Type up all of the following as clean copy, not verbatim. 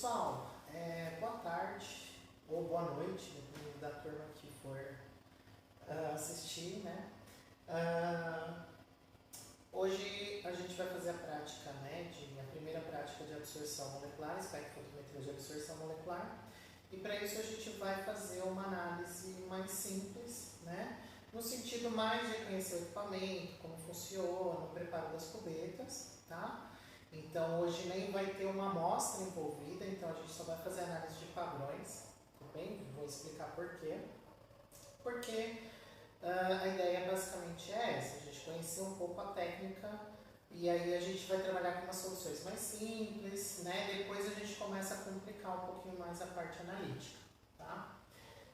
Pessoal, boa tarde ou boa noite, dependendo da turma que for assistir, né? Hoje a gente vai fazer a prática, né, a primeira prática de absorção molecular, espectrofotometria de absorção molecular, e para isso a gente vai fazer uma análise mais simples, né, no sentido mais de conhecer o equipamento, como funciona, o preparo das cubetas, tá? Então hoje nem vai ter uma amostra envolvida, então a gente só vai fazer análise de padrões, tudo bem? Vou explicar por quê. Porque a ideia basicamente é essa, a gente conhecer um pouco a técnica e aí a gente vai trabalhar com umas soluções mais simples, né? Depois a gente começa a complicar um pouquinho mais a parte analítica, tá?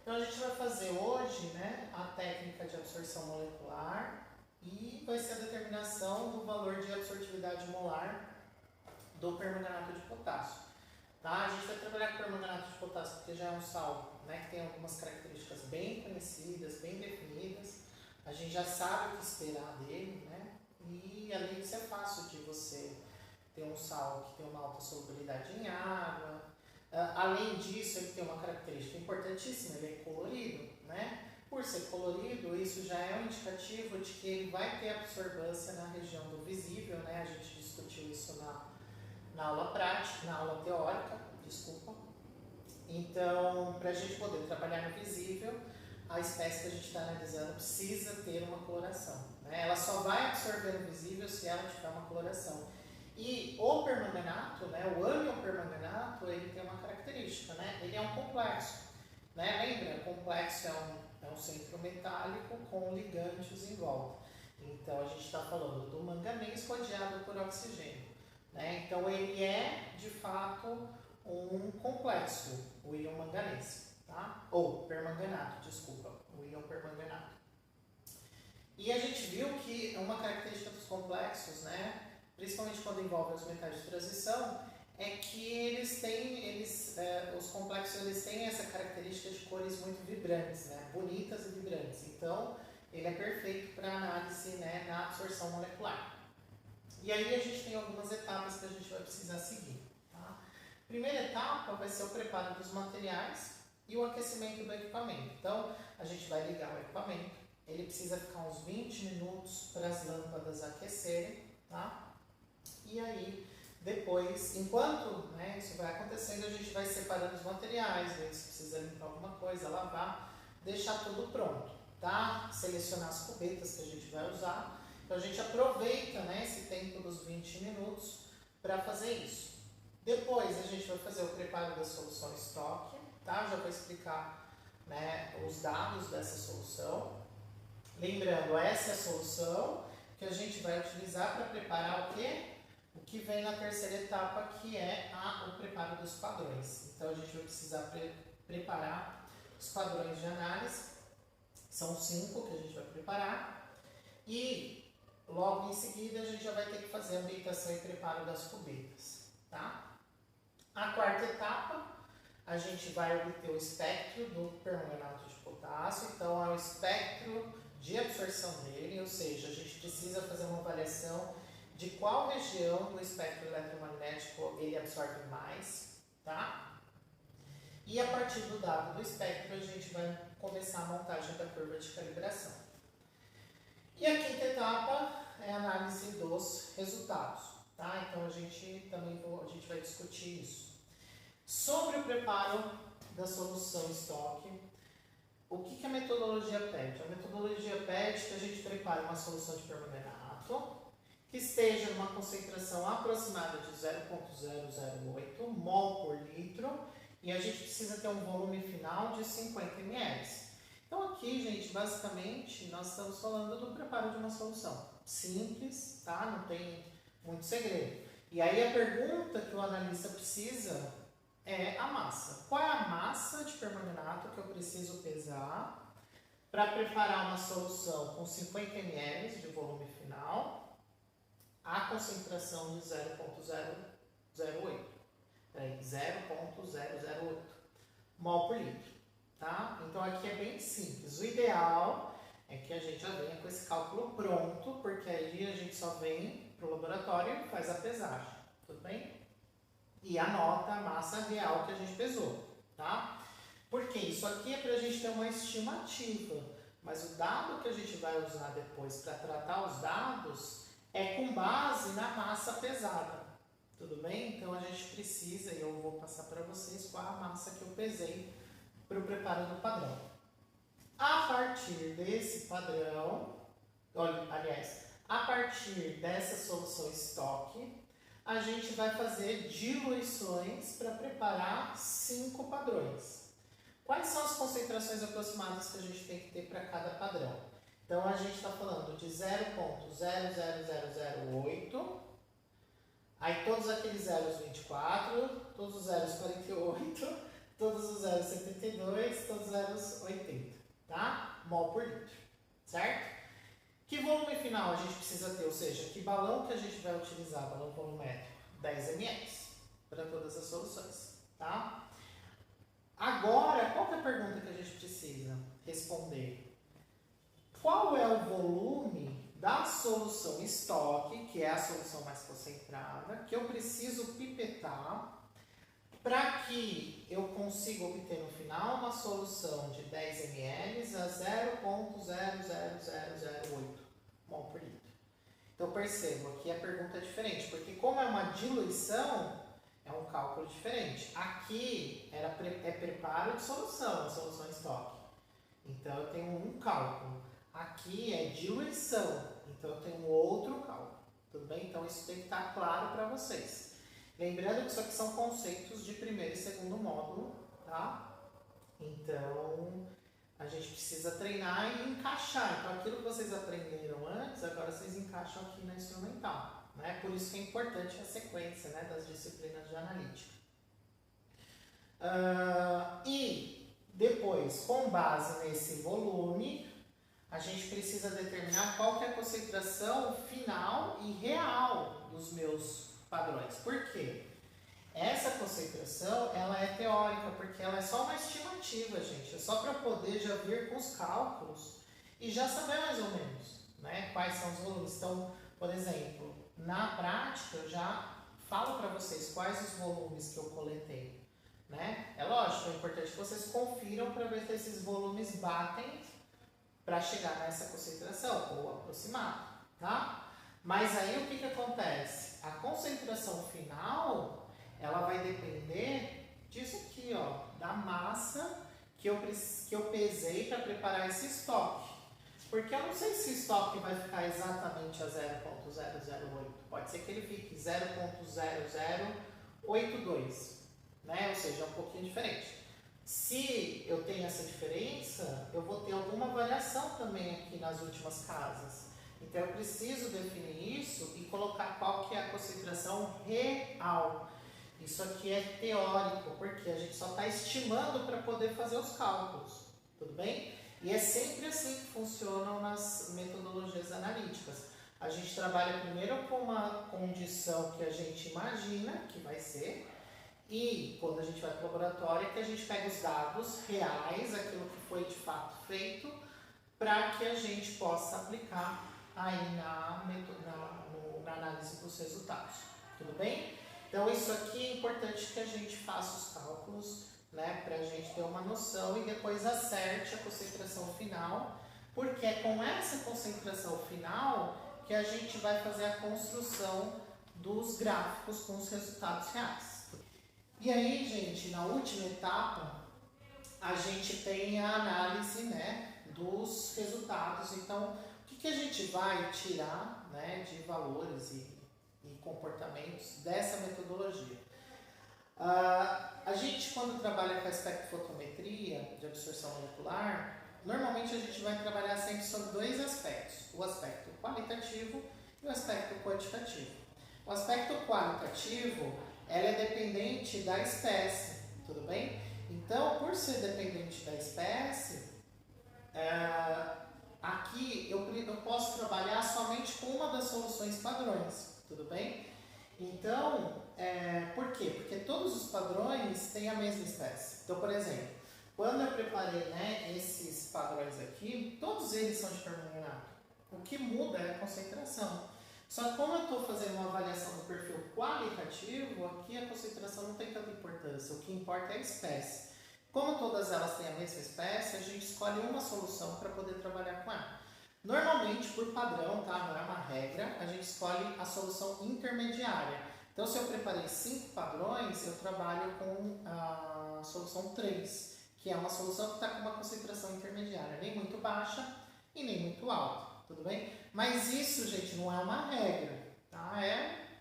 Então a gente vai fazer hoje, né, a técnica de absorção molecular e vai ser a determinação do valor de absortividade molar do permanganato de potássio. Tá? A gente vai trabalhar com permanganato de potássio porque já é um sal, né, que tem algumas características bem conhecidas, bem definidas. A gente já sabe o que esperar dele, né? E além disso é fácil de você ter um sal que tem uma alta solubilidade em água. Além disso, ele tem uma característica importantíssima, ele é colorido, né? Por ser colorido, isso já é um indicativo de que ele vai ter absorvância na região do visível, né? A gente discutiu isso na aula prática, na aula teórica, desculpa. Então, para a gente poder trabalhar no visível, a espécie que a gente está analisando precisa ter uma coloração, né? Ela só vai absorver no visível se ela tiver uma coloração. E o permanganato, né, o ânion permanganato, ele tem uma característica, né? Ele é um complexo, né? Lembra? O complexo é um centro metálico com ligantes em volta. Então, a gente está falando do manganês rodeado por oxigênio. Né? Então ele é de fato um complexo, o íon manganês, tá? Ou permanganato, desculpa, o íon permanganato. E a gente viu que uma característica dos complexos, né, principalmente quando envolve os metais de transição, é que os complexos eles têm essa característica de cores muito vibrantes, né, bonitas e vibrantes. Então ele é perfeito para análise, né, na absorção molecular. E aí a gente tem algumas etapas que a gente vai precisar seguir. Tá? Primeira etapa vai ser o preparo dos materiais e o aquecimento do equipamento. Então, a gente vai ligar o equipamento, ele precisa ficar uns 20 minutos para as lâmpadas aquecerem, tá? E aí, depois, enquanto, né, isso vai acontecendo, a gente vai separando os materiais, ver se precisa limpar alguma coisa, lavar, deixar tudo pronto, tá? Selecionar as cubetas que a gente vai usar. Então a gente aproveita, né, esse tempo dos 20 minutos para fazer isso. Depois a gente vai fazer o preparo da solução estoque, tá? Já vou explicar, né, os dados dessa solução. Lembrando, essa é a solução que a gente vai utilizar para preparar o quê? O que vem na terceira etapa, que é o preparo dos padrões. Então a gente vai precisar preparar os padrões de análise. São 5 que a gente vai preparar. E logo em seguida, a gente já vai ter que fazer a ambientação e preparo das cubetas, tá? A quarta etapa, a gente vai obter o espectro do permanganato de potássio, então é o espectro de absorção dele, ou seja, a gente precisa fazer uma avaliação de qual região do espectro eletromagnético ele absorve mais, tá? E a partir do dado do espectro, a gente vai começar a montagem da curva de calibração. E a quinta etapa é a análise dos resultados, tá? Então a gente vai discutir isso. Sobre o preparo da solução estoque, o que a metodologia pede? A metodologia pede que a gente prepare uma solução de permanganato que esteja numa concentração aproximada de 0,008 mol por litro e a gente precisa ter um volume final de 50 ml. Então aqui, gente, basicamente, nós estamos falando do preparo de uma solução simples, tá? Não tem muito segredo. E aí a pergunta que o analista precisa é a massa. Qual é a massa de permanganato que eu preciso pesar para preparar uma solução com 50 ml de volume final a concentração de 0,008 mol por litro. Tá? Então aqui é bem simples. O ideal é que a gente já venha com esse cálculo pronto, porque aí a gente só vem para o laboratório e faz a pesagem, tudo bem? e anota a massa real que a gente pesou, tá? Porque isso aqui é para a gente ter uma estimativa, mas o dado que a gente vai usar depois para tratar os dados é com base na massa pesada, tudo bem? Então a gente precisa, e eu vou passar para vocês qual a massa que eu pesei para o preparo do padrão. A partir desse padrão, aliás, a partir dessa solução estoque, a gente vai fazer diluições para preparar 5 padrões. Quais são as concentrações aproximadas que a gente tem que ter para cada padrão? Então, a gente está falando de 0,00008, aí todos aqueles zeros 24, todos os zeros 48, todos os zeros 72, todos os zeros 80, tá? Mol por litro, certo? Que volume final a gente precisa ter, ou seja, que balão que a gente vai utilizar, balão volumétrico? 10 ml para todas as soluções, tá? Agora, qual que é a pergunta que a gente precisa responder? Qual é o volume da solução estoque, que é a solução mais concentrada, que eu preciso pipetar para que eu consiga obter no final uma solução de 10 ml a 0,00008 mol por litro. Então percebo, aqui a pergunta é diferente, porque como é uma diluição, é um cálculo diferente. Aqui é preparo de solução, a solução estoque. Então eu tenho um cálculo. Aqui é diluição, então eu tenho outro cálculo. Tudo bem? Então isso tem que estar claro para vocês. Lembrando que isso aqui são conceitos de primeiro e segundo módulo, tá? Então a gente precisa treinar e encaixar. Então aquilo que vocês aprenderam antes, agora vocês encaixam aqui na instrumental. Né? Por isso que é importante a sequência, né, das disciplinas de analítica. E depois, com base nesse volume, a gente precisa determinar qual que é a concentração final e real dos meus padrões. Por quê? Essa concentração, ela é teórica, porque ela é só uma estimativa, gente. É só para poder já vir com os cálculos e já saber mais ou menos, né, quais são os volumes. Então, por exemplo, na prática, eu já falo para vocês quais os volumes que eu coletei, né? É lógico, é importante que vocês confiram para ver se esses volumes batem para chegar nessa concentração, ou aproximado, tá? Mas aí o que acontece? A concentração final, ela vai depender disso aqui, ó, da massa que eu pesei para preparar esse estoque. Porque eu não sei se o estoque vai ficar exatamente a 0,008. Pode ser que ele fique 0,0082, né? Ou seja, é um pouquinho diferente. Se eu tenho essa diferença, eu vou ter alguma variação também aqui nas últimas casas. Então eu preciso definir isso e colocar qual que é a concentração real. Isso aqui é teórico, porque a gente só está estimando para poder fazer os cálculos. Tudo bem? E é sempre assim que funcionam nas metodologias analíticas. A gente trabalha primeiro com uma condição que a gente imagina que vai ser, e quando a gente vai para o laboratório é que a gente pega os dados reais, aquilo que foi de fato feito, para que a gente possa aplicar aí na análise dos resultados. Tudo bem? Então isso aqui é importante que a gente faça os cálculos, né, para a gente ter uma noção e depois acerte a concentração final, porque é com essa concentração final que a gente vai fazer a construção dos gráficos com os resultados reais. E aí, gente, na última etapa, a gente tem a análise, né, dos resultados. Então, o que a gente vai tirar, né, de valores e comportamentos dessa metodologia? A gente, quando trabalha com a espectrofotometria de absorção molecular, normalmente a gente vai trabalhar sempre sobre dois aspectos: o aspecto qualitativo e o aspecto quantitativo. O aspecto qualitativo, ela é dependente da espécie, tudo bem? Então, por ser dependente da espécie, aqui eu posso trabalhar somente com uma das soluções padrões, tudo bem? Então, por quê? Porque todos os padrões têm a mesma espécie. Então, por exemplo, quando eu preparei, né, esses padrões aqui, todos eles são de permanganate. O que muda é a concentração. Só que como eu estou fazendo uma avaliação do perfil qualitativo, aqui a concentração não tem tanta importância. O que importa é a espécie. Como todas elas têm a mesma espécie, a gente escolhe uma solução para poder trabalhar com ela. Normalmente, por padrão, tá? Não é uma regra, a gente escolhe a solução intermediária. Então, se eu preparei 5 padrões, eu trabalho com a solução 3, que é uma solução que está com uma concentração intermediária, nem muito baixa e nem muito alta, tudo bem? Mas isso, gente, não é uma regra, tá?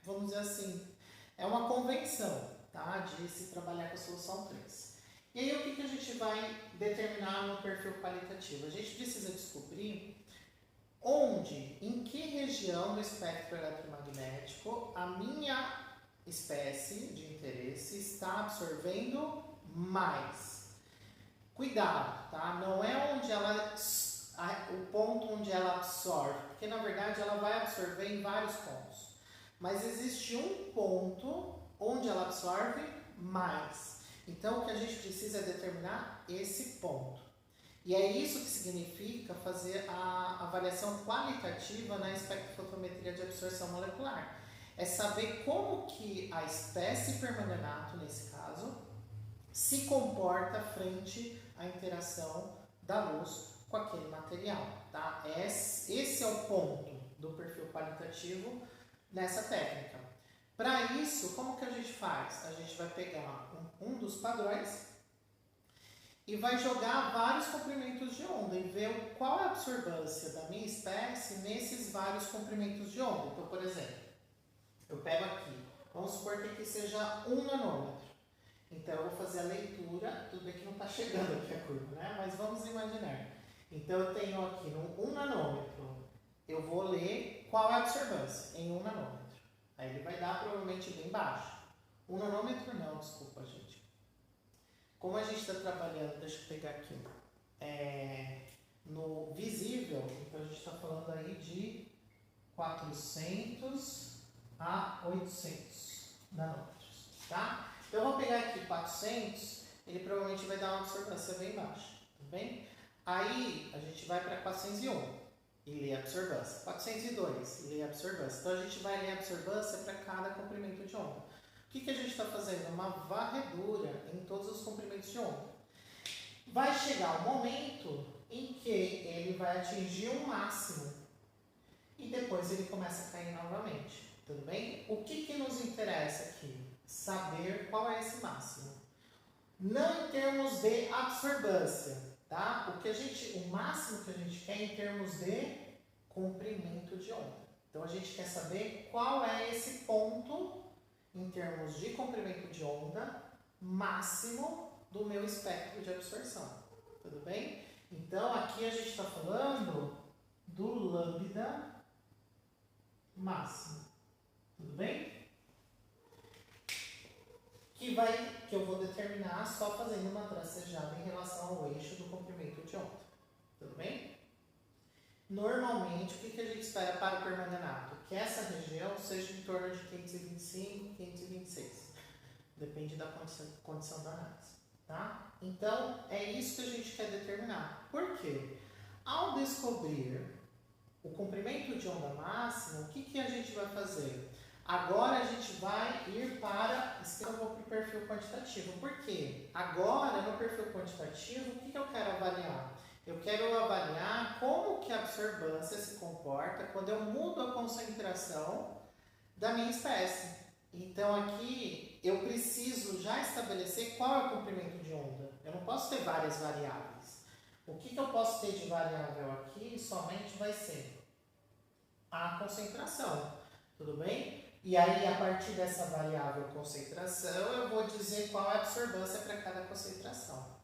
Vamos dizer assim, é uma convenção, tá? De se trabalhar com a solução 3. E aí, o que a gente vai determinar no perfil qualitativo? A gente precisa descobrir onde, em que região do espectro eletromagnético a minha espécie de interesse está absorvendo mais. Cuidado, tá? Não é onde o ponto onde ela absorve, porque na verdade ela vai absorver em vários pontos. Mas existe um ponto onde ela absorve mais. Então o que a gente precisa é determinar esse ponto. E é isso que significa fazer a avaliação qualitativa na espectrofotometria de absorção molecular. É saber como que a espécie permanganato, nesse caso, se comporta frente à interação da luz com aquele material. Tá? Esse é o ponto do perfil qualitativo nessa técnica. Para isso, como que a gente faz? A gente vai pegar um dos padrões e vai jogar vários comprimentos de onda e ver qual é a absorbância da minha espécie nesses vários comprimentos de onda. Então, por exemplo, eu pego aqui, vamos supor que aqui seja 1 nanômetro. Então, eu vou fazer a leitura, tudo bem que não está chegando aqui a curva, né? Mas vamos imaginar. Então, eu tenho aqui no 1 nanômetro, eu vou ler qual é a absorbância em 1 nanômetro. Aí ele vai dar provavelmente bem baixo. 1 nanômetro não, desculpa, gente. Como a gente está trabalhando, deixa eu pegar aqui, no visível, então a gente está falando aí de 400 a 800 nanômetros, tá? Então eu vou pegar aqui 400, ele provavelmente vai dar uma absorvância bem baixa, tá bem? Aí a gente vai para 401 e lê a absorvância, 402 e lê a absorvância. Então a gente vai ler a absorvância para cada comprimento de onda. O que a gente está fazendo? Uma varredura em todos os comprimentos de onda. Vai chegar o momento em que ele vai atingir um máximo e depois ele começa a cair novamente, tudo bem? O que nos interessa aqui? Saber qual é esse máximo. Não em termos de absorbância, tá? O máximo que a gente quer em termos de comprimento de onda. Então a gente quer saber qual é esse ponto em termos de comprimento de onda máximo do meu espectro de absorção. Tudo bem? Então, aqui a gente está falando do lambda máximo. Tudo bem? Que eu vou determinar só fazendo uma tracejada em relação ao eixo do comprimento de onda. Tudo bem? Normalmente, o que a gente espera para o permanganato? Que essa região seja em torno de 525, 526. Depende da condição da análise. Tá? Então, é isso que a gente quer determinar. Por quê? Ao descobrir o comprimento de onda máximo, o que a gente vai fazer? Agora a gente vai ir para o perfil quantitativo. Por quê? Agora, no perfil quantitativo, o que eu quero avaliar? Eu quero avaliar como que a absorbância se comporta quando eu mudo a concentração da minha espécie. Então aqui eu preciso já estabelecer qual é o comprimento de onda. Eu não posso ter várias variáveis. O que eu posso ter de variável aqui somente vai ser a concentração. Tudo bem? E aí, a partir dessa variável concentração, eu vou dizer qual é a absorbância para cada concentração.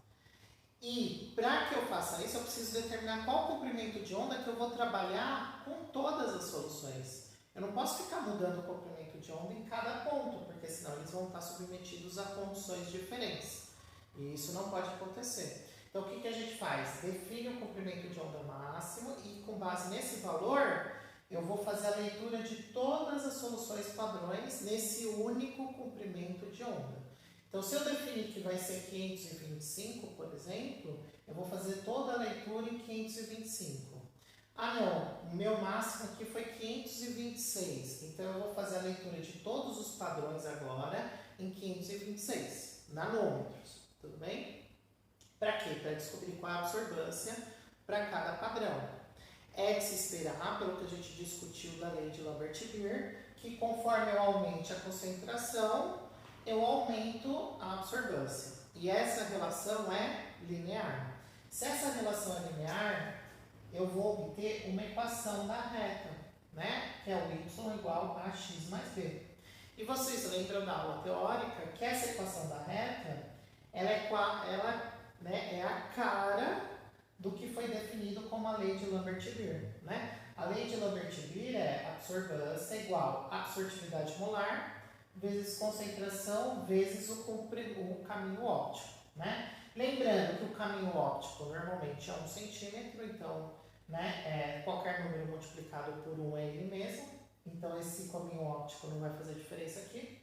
E para que eu faça isso, eu preciso determinar qual comprimento de onda que eu vou trabalhar com todas as soluções. Eu não posso ficar mudando o comprimento de onda em cada ponto, porque senão eles vão estar submetidos a condições diferentes. E isso não pode acontecer. Então, o que a gente faz? Define o comprimento de onda máximo e, com base nesse valor, eu vou fazer a leitura de todas as soluções padrões nesse único comprimento de onda. Então, se eu definir que vai ser 525, por exemplo, eu vou fazer toda a leitura em 525. Ah, não, o meu máximo aqui foi 526, então eu vou fazer a leitura de todos os padrões agora em 526, nanômetros, tudo bem? Para quê? Para descobrir qual é a absorbância para cada padrão. É de se esperar, pelo que a gente discutiu da lei de Lambert-Beer, que conforme eu aumente a concentração, eu aumento a absorbância. E essa relação é linear. Se essa relação é linear, eu vou obter uma equação da reta, né? Que é o y igual a x mais b. E vocês lembram da aula teórica que essa equação da reta, né, é a cara do que foi definido como a lei de Lambert-Beer, né? A lei de Lambert-Beer é absorbância igual a absortividade molar vezes concentração vezes o caminho óptico, né? Lembrando que o caminho óptico normalmente é 1 centímetro, então, né, qualquer número multiplicado por 1 é ele mesmo, então esse caminho óptico não vai fazer diferença aqui.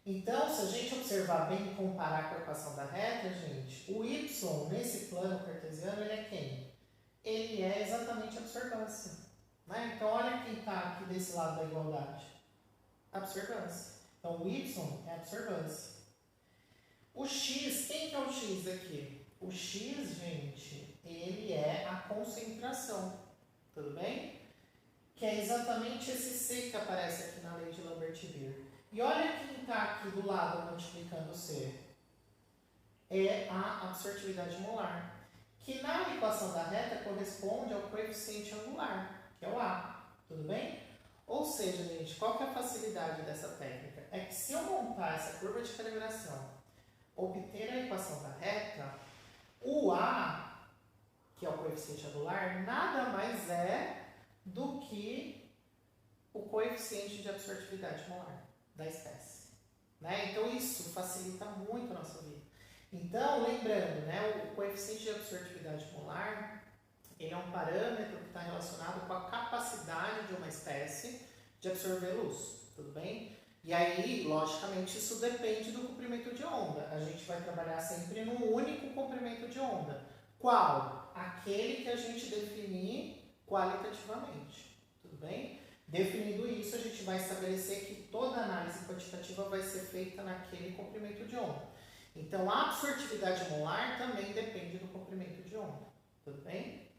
Então, se a gente observar bem e comparar com a equação da reta, gente, o y nesse plano cartesiano, ele é quem? Ele é exatamente a absorbância, né? Então, olha quem está aqui desse lado da igualdade. Absorbância. Então, o y é absorbância. O x, quem que é o x aqui? O x, gente, ele é a concentração, tudo bem? Que é exatamente esse C que aparece aqui na lei de Lambert-Beer. E olha quem está aqui do lado multiplicando C. É a absortividade molar, que na equação da reta corresponde ao coeficiente angular, que é o A, tudo bem? Ou seja, gente, qual que é a facilidade dessa técnica? É que se eu montar essa curva de calibração, obter a equação da reta, o A, que é o coeficiente angular, nada mais é do que o coeficiente de absortividade molar da espécie, né? Então isso facilita muito a nossa vida. Então, lembrando, né, o coeficiente de absortividade molar, ele é um parâmetro que está relacionado com a capacidade de uma espécie de absorver luz, tudo bem? E aí, logicamente, isso depende do comprimento de onda. A gente vai trabalhar sempre num único comprimento de onda. Qual? Aquele que a gente definir qualitativamente, tudo bem? Definido isso, a gente vai estabelecer que toda análise quantitativa vai ser feita naquele comprimento de onda. Então, a absortividade molar também depende do comprimento de onda, tudo bem?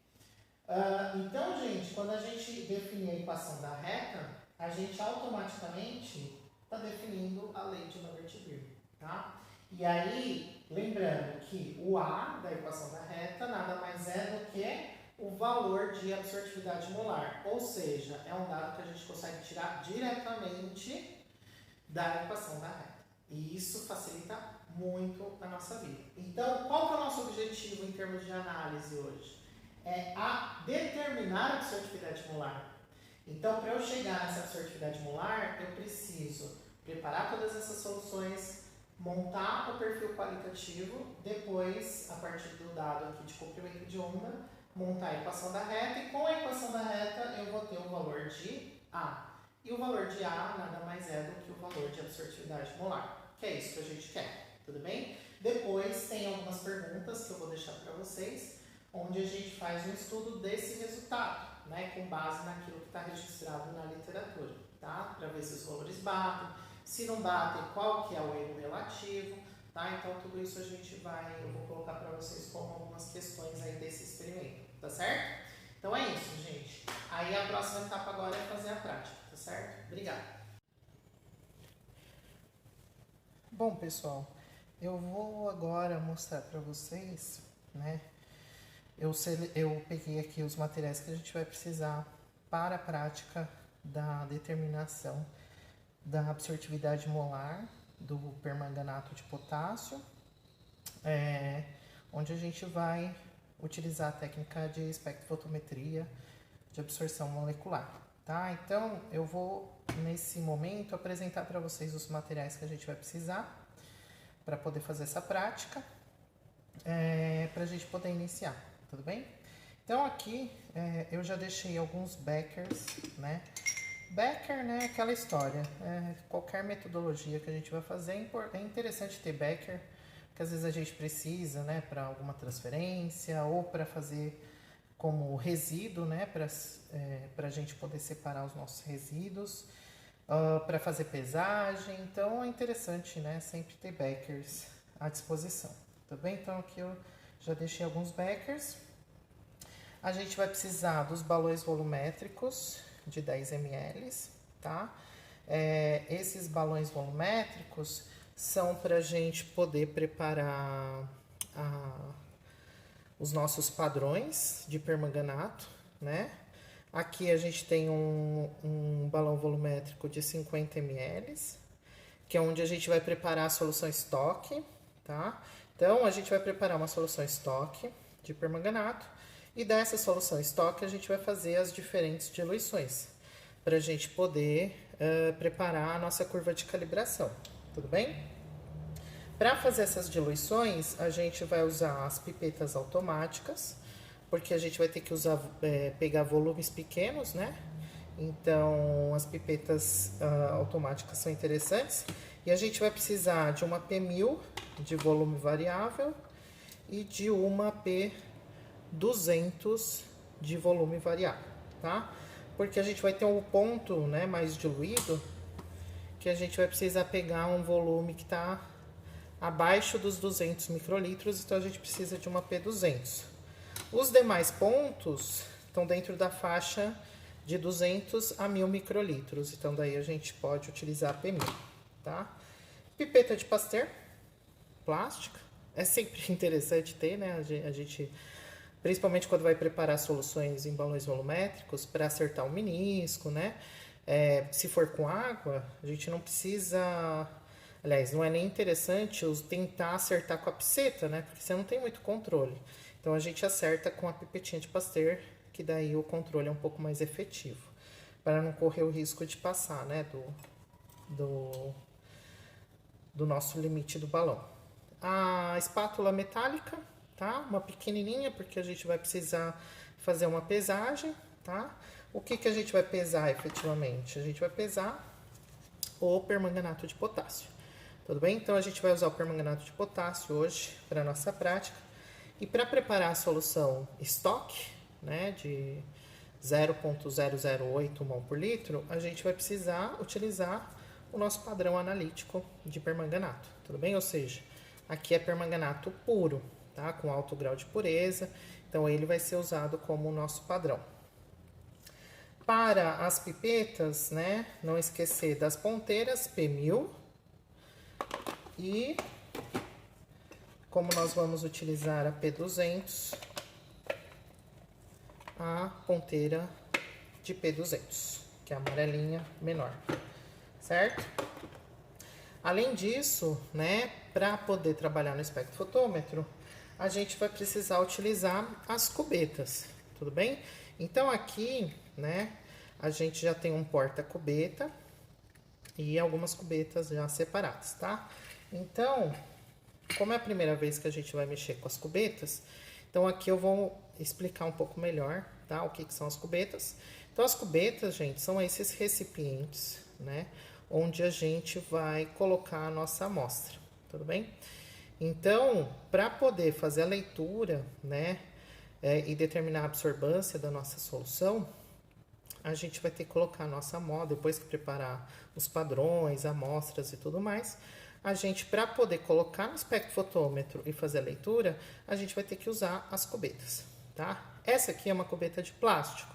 Então, gente, quando a gente definir a equação da reta, a gente automaticamente está definindo a lei de Lambert-Beer, tá? E aí, lembrando que o A da equação da reta nada mais é do que o valor de absortividade molar, ou seja, é um dado que a gente consegue tirar diretamente da equação da reta. E isso facilita muito a nossa vida. Então, qual que é o nosso objetivo em termos de análise hoje? É a determinar a absortividade molar. Então, para eu chegar nessa absortividade molar, eu preciso preparar todas essas soluções, montar o perfil qualitativo, depois, a partir do dado aqui de comprimento de onda, montar a equação da reta, e com a equação da reta eu vou ter o valor de A. E o valor de A nada mais é do que o valor de absortividade molar, que é isso que a gente quer, tudo bem? Depois tem algumas perguntas que eu vou deixar para vocês, onde a gente faz um estudo desse resultado, né, com base naquilo que está registrado na literatura, tá? Para ver se os valores batem, se não batem, qual que é o erro relativo, tá? Então tudo isso eu vou colocar para vocês como algumas questões aí desse experimento, tá certo? Então é isso, gente. Aí a próxima etapa agora é fazer a prática, tá certo? Obrigada. Bom, pessoal, eu vou agora mostrar para vocês, né? Eu peguei aqui os materiais que a gente vai precisar para a prática da determinação da absortividade molar do permanganato de potássio, onde a gente vai utilizar a técnica de espectrofotometria de absorção molecular, tá? Então, eu vou, nesse momento, apresentar para vocês os materiais que a gente vai precisar para poder fazer essa prática, para a gente poder iniciar, tudo bem? Então, aqui, eu já deixei alguns beckers, né? Becker, né, aquela história, qualquer metodologia que a gente vai fazer, é interessante ter becker, porque às vezes a gente precisa, né, para alguma transferência ou para fazer como resíduo, né, para a gente poder separar os nossos resíduos, para fazer pesagem. Então é interessante, né, sempre ter beckers à disposição, tá bem? Então aqui eu já deixei alguns beckers. A gente vai precisar dos balões volumétricos de 10 ml, tá? Esses balões volumétricos são para a gente poder preparar os nossos padrões de permanganato, né? Aqui a gente tem um balão volumétrico de 50 ml, que é onde a gente vai preparar a solução estoque, tá? Então, a gente vai preparar uma solução estoque de permanganato e dessa solução estoque a gente vai fazer as diferentes diluições para a gente poder preparar a nossa curva de calibração, tudo bem? Para fazer essas diluições, a gente vai usar as pipetas automáticas, porque a gente vai ter que usar, pegar volumes pequenos, né? Então, as pipetas automáticas são interessantes. E a gente vai precisar de uma P1000 de volume variável e de uma P200 de volume variável, tá? Porque a gente vai ter um ponto, né, mais diluído, que a gente vai precisar pegar um volume que está abaixo dos 200 microlitros, então a gente precisa de uma P200. Os demais pontos estão dentro da faixa de 200 a 1000 microlitros, então daí a gente pode utilizar a P1000, tá? Pipeta de Pasteur, plástica, é sempre interessante ter, né? A gente, principalmente quando vai preparar soluções em balões volumétricos, para acertar o menisco, né? Se for com água, a gente não precisa... Aliás, não é nem interessante tentar acertar com a piceta, né? Porque você não tem muito controle. Então, a gente acerta com a pipetinha de Pasteur, que daí o controle é um pouco mais efetivo. Para não correr o risco de passar, né? Do nosso limite do balão. A espátula metálica, tá? Uma pequenininha, porque a gente vai precisar fazer uma pesagem, tá? O que a gente vai pesar efetivamente? A gente vai pesar o permanganato de potássio. Tudo bem? Então, a gente vai usar o permanganato de potássio hoje para a nossa prática. E para preparar a solução estoque, né, de 0,008 mol por litro, a gente vai precisar utilizar o nosso padrão analítico de permanganato. Tudo bem? Ou seja, aqui é permanganato puro, tá? Com alto grau de pureza. Então, ele vai ser usado como o nosso padrão. Para as pipetas, né, não esquecer das ponteiras P1000. E como nós vamos utilizar a P200, a ponteira de P200, que é a amarelinha menor, certo? Além disso, né, para poder trabalhar no espectrofotômetro, a gente vai precisar utilizar as cubetas, tudo bem? Então aqui, né, a gente já tem um porta-cubeta e algumas cubetas já separadas, tá? Então, como é a primeira vez que a gente vai mexer com as cubetas, então aqui eu vou explicar um pouco melhor, tá? O que são as cubetas. Então, as cubetas, gente, são esses recipientes, né? Onde a gente vai colocar a nossa amostra, tudo bem? Então, para poder fazer a leitura, né? E determinar a absorvância da nossa solução, a gente vai ter que colocar a nossa amostra, depois que preparar os padrões, amostras e tudo mais, a gente, para poder colocar no espectrofotômetro e fazer a leitura, a gente vai ter que usar as cubetas, tá? Essa aqui é uma cubeta de plástico.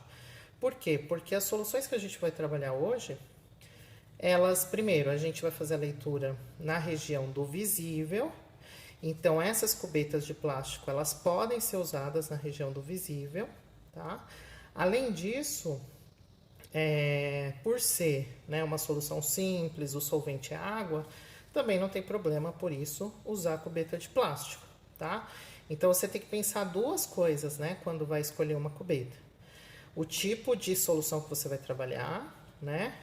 Por quê? Porque as soluções que a gente vai trabalhar hoje, elas, primeiro, a gente vai fazer a leitura na região do visível. Então, essas cubetas de plástico, elas podem ser usadas na região do visível, tá? Além disso, por ser, né, uma solução simples, o solvente é água, também não tem problema, por isso, usar a cubeta de plástico, tá? Então, você tem que pensar duas coisas, né, quando vai escolher uma cubeta. O tipo de solução que você vai trabalhar, né?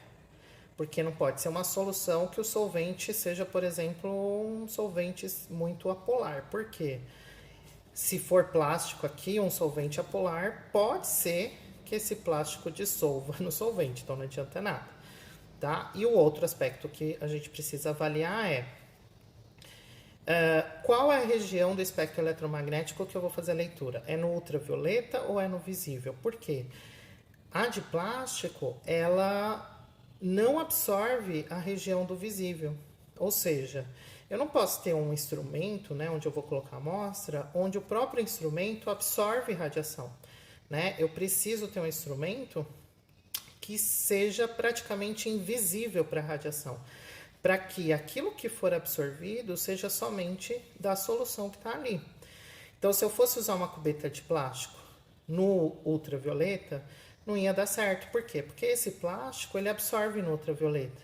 Porque não pode ser uma solução que o solvente seja, por exemplo, um solvente muito apolar. Por quê? Se for plástico aqui, um solvente apolar, pode ser que esse plástico dissolva no solvente, então não adianta nada. Tá? E o outro aspecto que a gente precisa avaliar Qual é a região do espectro eletromagnético que eu vou fazer a leitura? É no ultravioleta ou é no visível? Por quê? A de plástico, ela não absorve a região do visível. Ou seja, eu não posso ter um instrumento, né, onde eu vou colocar a amostra, onde o próprio instrumento absorve radiação, né? Eu preciso ter um instrumento que seja praticamente invisível para a radiação, para que aquilo que for absorvido seja somente da solução que está ali. Então, se eu fosse usar uma cubeta de plástico no ultravioleta, não ia dar certo. Por quê? Porque esse plástico ele absorve no ultravioleta.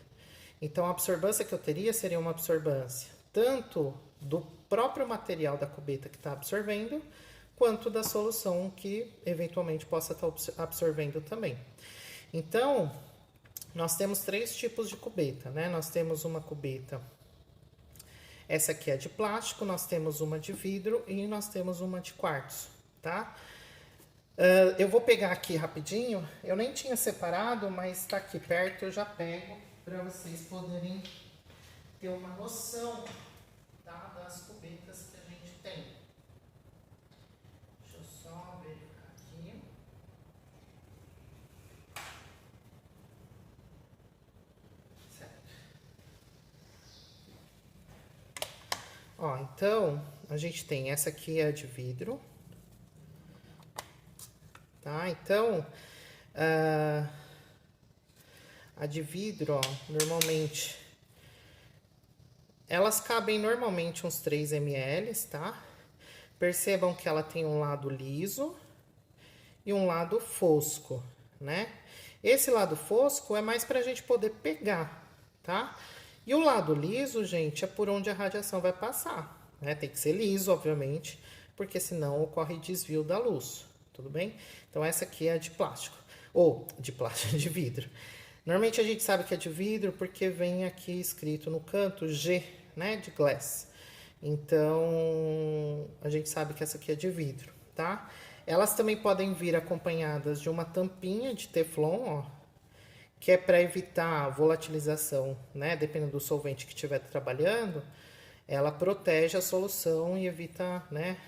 Então, a absorbância que eu teria seria uma absorbância tanto do próprio material da cubeta que está absorvendo, quanto da solução que eventualmente possa estar absorvendo também. Então, nós temos 3 tipos de cubeta, né? Nós temos uma cubeta, essa aqui é de plástico, nós temos uma de vidro e nós temos uma de quartzo, tá? Eu vou pegar aqui rapidinho, eu nem tinha separado, mas está aqui perto, eu já pego para vocês poderem ter uma noção, tá, das cubetas que a gente tem. Deixa eu só verificar aqui. Certo. Ó, então, a gente tem essa aqui é de vidro. Tá? Então, a de vidro, ó, normalmente, elas cabem normalmente uns 3 ml, tá? Percebam que ela tem um lado liso e um lado fosco, né? Esse lado fosco é mais pra gente poder pegar, tá? E o lado liso, gente, é por onde a radiação vai passar, né? Tem que ser liso, obviamente, porque senão ocorre desvio da luz, tudo bem? Então, essa aqui é de plástico, ou de plástico, de vidro. Normalmente a gente sabe que é de vidro porque vem aqui escrito no canto G, né, de glass. Então, a gente sabe que essa aqui é de vidro, tá? Elas também podem vir acompanhadas de uma tampinha de teflon, ó, que é para evitar a volatilização, né? Dependendo do solvente que estiver trabalhando, ela protege a solução e evita, né,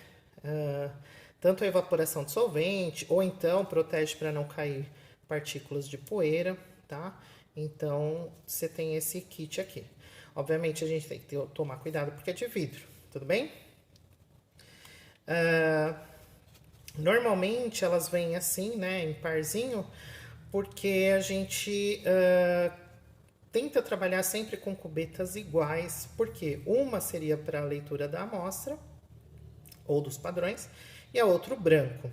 tanto a evaporação de solvente, ou então protege para não cair partículas de poeira, tá? Então, você tem esse kit aqui. Obviamente, a gente tem que tomar cuidado porque é de vidro, tudo bem? Normalmente, elas vêm assim, né, em parzinho, porque a gente tenta trabalhar sempre com cubetas iguais, porque uma seria para a leitura da amostra, ou dos padrões, e a outra o branco.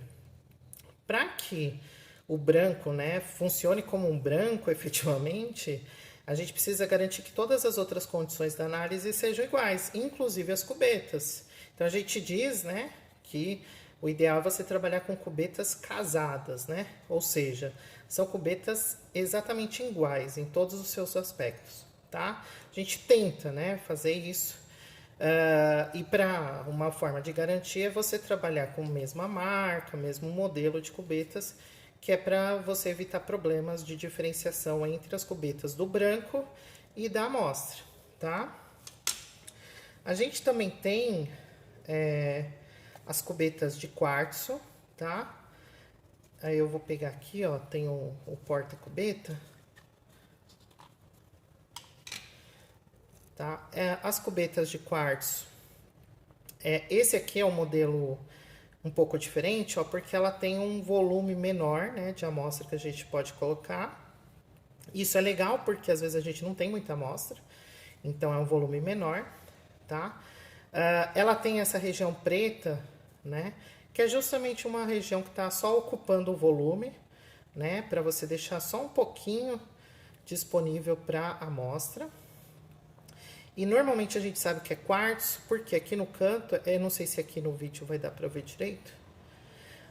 Para que o branco, né, funcione como um branco efetivamente, a gente precisa garantir que todas as outras condições da análise sejam iguais, inclusive as cubetas. Então a gente diz, né, que o ideal é você trabalhar com cubetas casadas, né? Ou seja, são cubetas exatamente iguais em todos os seus aspectos, tá? A gente tenta, né, fazer isso. E para uma forma de garantia é você trabalhar com a mesma marca, mesmo modelo de cubetas, que é para você evitar problemas de diferenciação entre as cubetas do branco e da amostra, tá? A gente também tem as cubetas de quartzo, tá? Aí eu vou pegar aqui, ó, tem o porta-cubeta. Tá? As cubetas de quartzo, esse aqui é um modelo um pouco diferente, ó, porque ela tem um volume menor, né, de amostra que a gente pode colocar. Isso é legal porque às vezes a gente não tem muita amostra, então é um volume menor, tá? Ela tem essa região preta, né, que é justamente uma região que está só ocupando o volume, né, para você deixar só um pouquinho disponível para amostra. E normalmente a gente sabe que é quartzo, porque aqui no canto, eu não sei se aqui no vídeo vai dar para ver direito,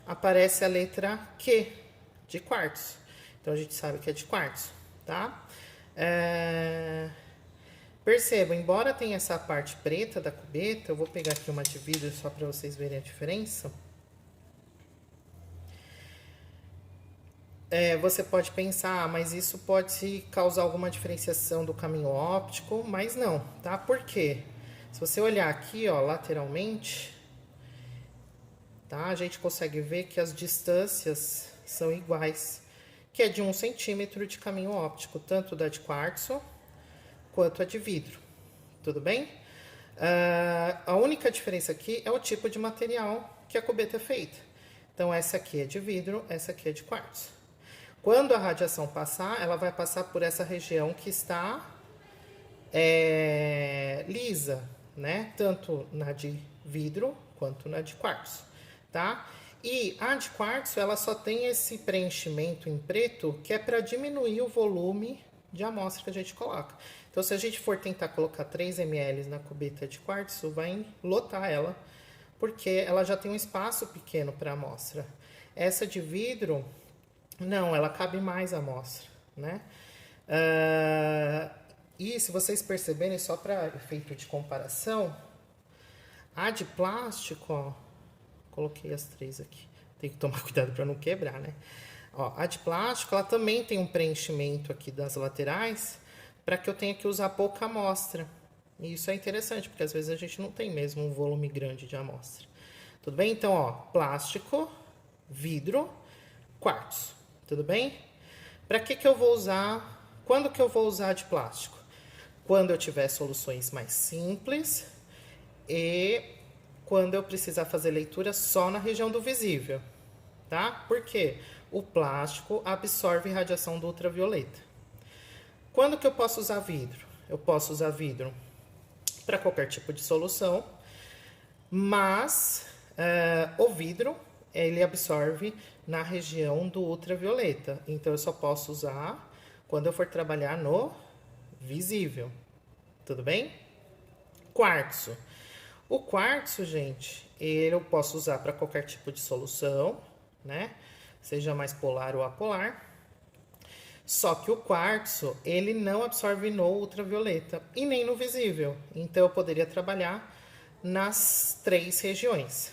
aparece a letra Q de quartzo. Então a gente sabe que é de quartzo, tá? Perceba, embora tenha essa parte preta da cubeta, eu vou pegar aqui uma de vidro só para vocês verem a diferença. Você pode pensar, mas isso pode causar alguma diferenciação do caminho óptico, mas não, tá? Por quê? Se você olhar aqui, ó, lateralmente, tá? A gente consegue ver que as distâncias são iguais, que é de 1 centímetro de caminho óptico, tanto da de quartzo quanto a de vidro, tudo bem? A única diferença aqui é o tipo de material que a cubeta é feita. Então, essa aqui é de vidro, essa aqui é de quartzo. Quando a radiação passar, ela vai passar por essa região que está lisa, né? Tanto na de vidro quanto na de quartzo, tá? E a de quartzo, ela só tem esse preenchimento em preto que é para diminuir o volume de amostra que a gente coloca. Então, se a gente for tentar colocar 3 ml na cubeta de quartzo, vai lotar ela, porque ela já tem um espaço pequeno para amostra. Essa de vidro, não, ela cabe mais a amostra, né? E se vocês perceberem, só para efeito de comparação, a de plástico, ó, coloquei as 3 aqui. Tem que tomar cuidado para não quebrar, né? Ó, a de plástico, ela também tem um preenchimento aqui das laterais para que eu tenha que usar pouca amostra. E isso é interessante, porque às vezes a gente não tem mesmo um volume grande de amostra. Tudo bem? Então, ó, plástico, vidro, quartzo. Tudo bem? Para que eu vou usar? Quando que eu vou usar de plástico? Quando eu tiver soluções mais simples e quando eu precisar fazer leitura só na região do visível, tá? Por quê? O plástico absorve radiação do ultravioleta. Quando que eu posso usar vidro? Eu posso usar vidro para qualquer tipo de solução, mas o vidro, ele absorve na região do ultravioleta. Então, eu só posso usar quando eu for trabalhar no visível. Tudo bem? Quartzo. O quartzo, gente, eu posso usar para qualquer tipo de solução, né? Seja mais polar ou apolar. Só que o quartzo, ele não absorve no ultravioleta e nem no visível. Então, eu poderia trabalhar nas 3 regiões.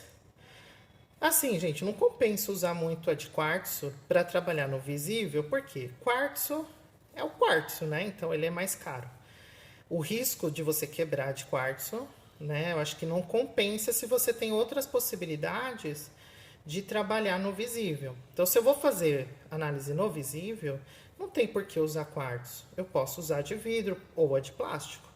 Assim, gente, não compensa usar muito a de quartzo para trabalhar no visível, porque quartzo é o quartzo, né? Então, ele é mais caro. O risco de você quebrar de quartzo, né? Eu acho que não compensa se você tem outras possibilidades de trabalhar no visível. Então, se eu vou fazer análise no visível, não tem por que usar quartzo. Eu posso usar de vidro ou a de plástico,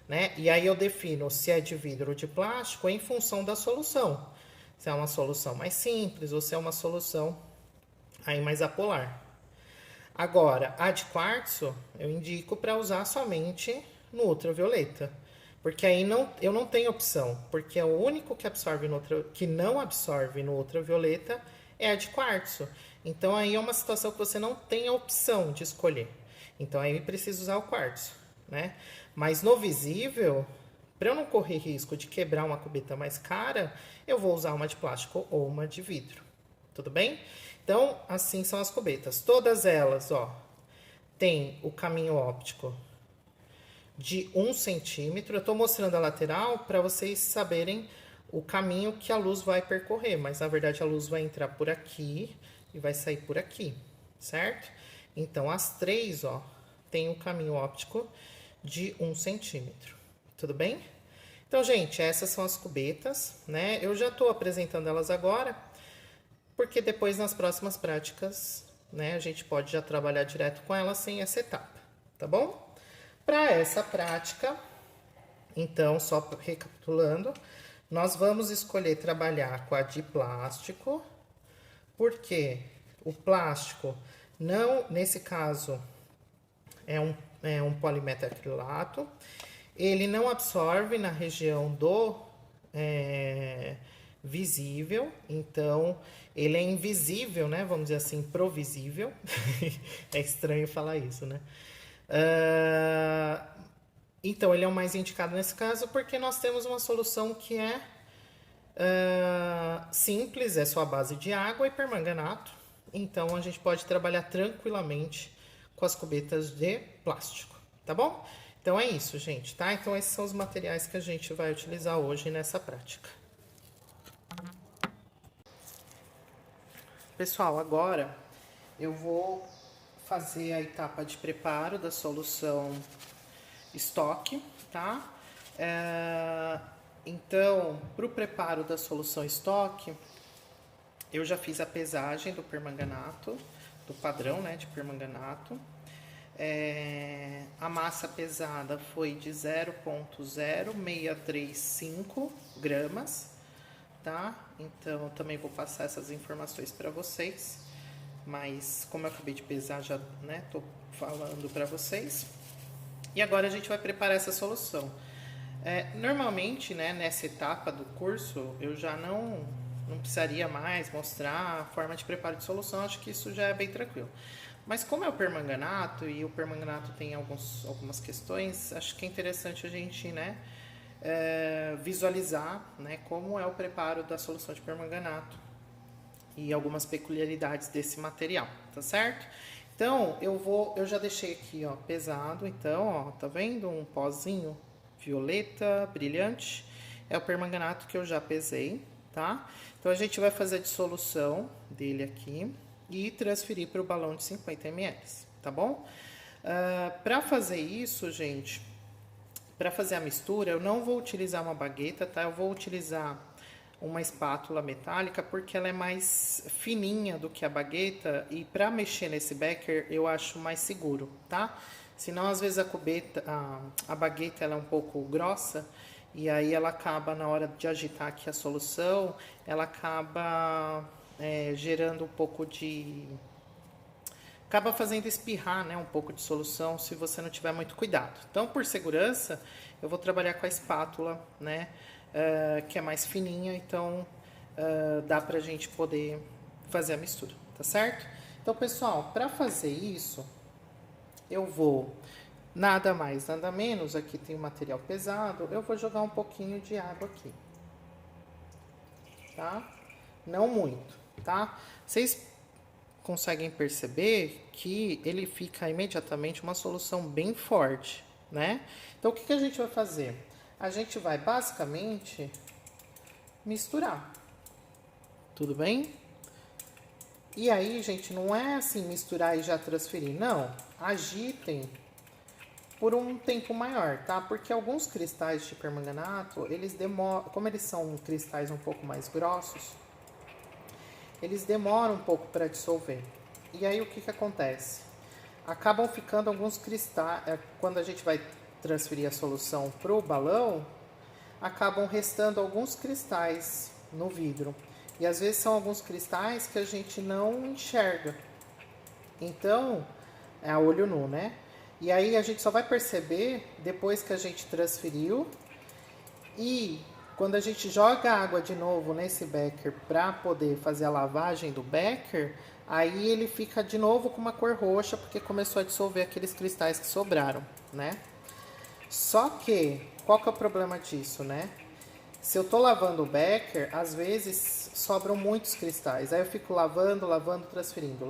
né? E aí eu defino se é de vidro ou de plástico em função da solução. Se é uma solução mais simples ou se é uma solução aí mais apolar. Agora, a de quartzo eu indico para usar somente no ultravioleta. Porque aí eu não tenho opção, porque o único que absorve que não absorve no ultravioleta é a de quartzo. Então aí é uma situação que você não tem a opção de escolher. Então aí precisa usar o quartzo, né? Mas no visível, para eu não correr risco de quebrar uma cubeta mais cara, eu vou usar uma de plástico ou uma de vidro. Tudo bem? Então, assim são as cubetas. Todas elas, ó, tem o caminho óptico de 1 centímetro. Eu estou mostrando a lateral para vocês saberem o caminho que a luz vai percorrer, mas na verdade a luz vai entrar por aqui e vai sair por aqui, certo? Então, as 3, ó, tem um caminho óptico de 1 centímetro, tudo bem? Então, gente, essas são as cubetas, né? Eu já estou apresentando elas agora, porque depois nas próximas práticas, né, a gente pode já trabalhar direto com elas sem essa etapa, tá bom? Para essa prática, então, só recapitulando, nós vamos escolher trabalhar com a de plástico, porque o plástico não, nesse caso, é um polimetacrilato, ele não absorve na região do visível, então ele é invisível, né? Vamos dizer assim, provisível. É estranho falar isso, né? Então, ele é o mais indicado nesse caso porque nós temos uma solução que é simples, é só a base de água e permanganato. Então, a gente pode trabalhar tranquilamente com as cubetas de plástico, tá bom? Então, é isso, gente, tá? Então, esses são os materiais que a gente vai utilizar hoje nessa prática. Pessoal, agora eu vou fazer a etapa de preparo da solução estoque, tá? Então, para o preparo da solução estoque, eu já fiz a pesagem do permanganato, do padrão, né, de permanganato. A massa pesada foi de 0,0635 gramas, tá? Então, eu também vou passar essas informações para vocês, mas como eu acabei de pesar, já, né, tô falando para vocês. E agora a gente vai preparar essa solução. Normalmente, né, nessa etapa do curso, eu já não precisaria mais mostrar a forma de preparo de solução, acho que isso já é bem tranquilo. Mas como é o permanganato e o permanganato tem algumas questões, acho que é interessante a gente, né, visualizar, né, como é o preparo da solução de permanganato e algumas peculiaridades desse material, tá certo? Então, eu já deixei aqui, ó, pesado, então, ó, tá vendo? Um pozinho violeta, brilhante, é o permanganato que eu já pesei, tá? Então, a gente vai fazer a dissolução dele aqui e transferir para o balão de 50 ml, tá bom? Para fazer isso, gente, para fazer a mistura, eu não vou utilizar uma bagueta, tá? Eu vou utilizar uma espátula metálica porque ela é mais fininha do que a bagueta e para mexer nesse becker eu acho mais seguro, tá? Senão às vezes a bagueta ela é um pouco grossa e aí ela acaba na hora de agitar aqui a solução, ela acaba gerando um pouco de... acaba fazendo espirrar, né, um pouco de solução se você não tiver muito cuidado. Então, por segurança, eu vou trabalhar com a espátula, né, que é mais fininha, então dá pra gente poder fazer a mistura, tá certo? Então, pessoal, para fazer isso, eu vou nada mais, nada menos, aqui tem o material pesado, eu vou jogar um pouquinho de água aqui, tá? Não muito, tá? Vocês conseguem perceber que ele fica imediatamente uma solução bem forte, né? Então, o que a gente vai fazer? A gente vai basicamente misturar, tudo bem? E aí, gente, não é assim misturar e já transferir, não. Agitem por um tempo maior, tá? Porque alguns cristais de permanganato, eles demoram, como eles são cristais um pouco mais grossos, eles demoram um pouco para dissolver. E aí o que acontece? Acabam ficando alguns cristais, quando a gente vai transferir a solução para o balão, acabam restando alguns cristais no vidro. E às vezes são alguns cristais que a gente não enxerga. Então, é a olho nu, né? E aí a gente só vai perceber depois que a gente transferiu. E quando a gente joga a água de novo nesse becker para poder fazer a lavagem do becker, aí ele fica de novo com uma cor roxa porque começou a dissolver aqueles cristais que sobraram, né? Só que, qual que é o problema disso, né? Se eu tô lavando o becker, às vezes sobram muitos cristais. Aí eu fico lavando, transferindo.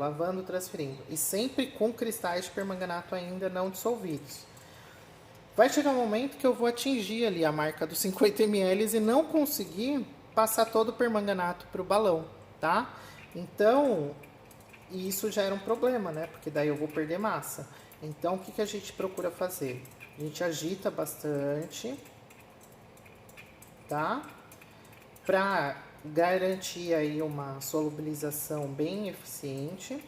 E sempre com cristais de permanganato ainda não dissolvidos. Vai chegar um momento que eu vou atingir ali a marca dos 50 ml e não conseguir passar todo o permanganato para o balão, tá? Então, isso já era um problema, né? Porque daí eu vou perder massa. Então, o que a gente procura fazer? A gente agita bastante, tá? Para garantir aí uma solubilização bem eficiente.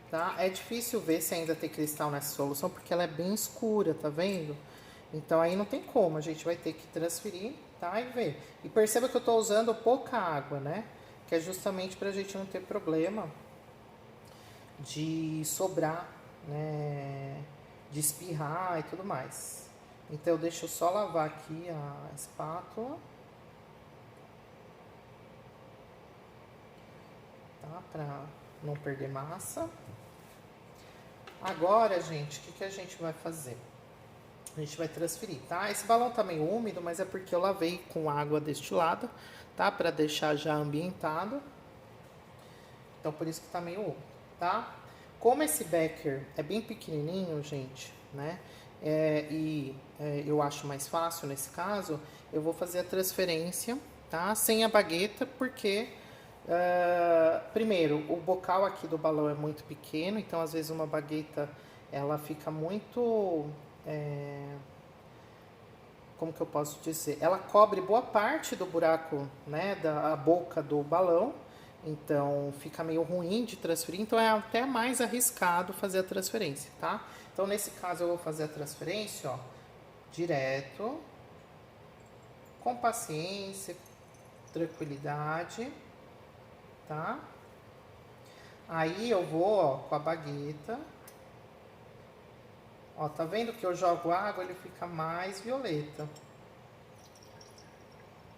Tá? É difícil ver se ainda tem cristal nessa solução, porque ela é bem escura, tá vendo? Então aí não tem como, a gente vai ter que transferir, tá? E ver. E perceba que eu tô usando pouca água, né? Que é justamente pra gente não ter problema de sobrar, né? De espirrar e tudo mais. Então eu deixo só lavar aqui a espátula. Tá? Pra não perder massa. Agora, gente, o que a gente vai fazer? A gente vai transferir, tá? Esse balão tá meio úmido, mas é porque eu lavei com água destilada, tá? Pra deixar já ambientado. Então, por isso que tá meio úmido, tá? Como esse becker é bem pequenininho, gente, né? Eu acho mais fácil nesse caso, eu vou fazer a transferência, tá? Sem a bagueta, porque Primeiro, o bocal aqui do balão é muito pequeno, então às vezes uma bagueta ela fica muito, como que eu posso dizer? Ela cobre boa parte do buraco, né, da boca do balão, então fica meio ruim de transferir, então é até mais arriscado fazer a transferência, tá? Então nesse caso eu vou fazer a transferência, ó, direto, com paciência, tranquilidade, tá? Aí eu vou, ó, com a bagueta. Ó, tá vendo que eu jogo água, ele fica mais violeta.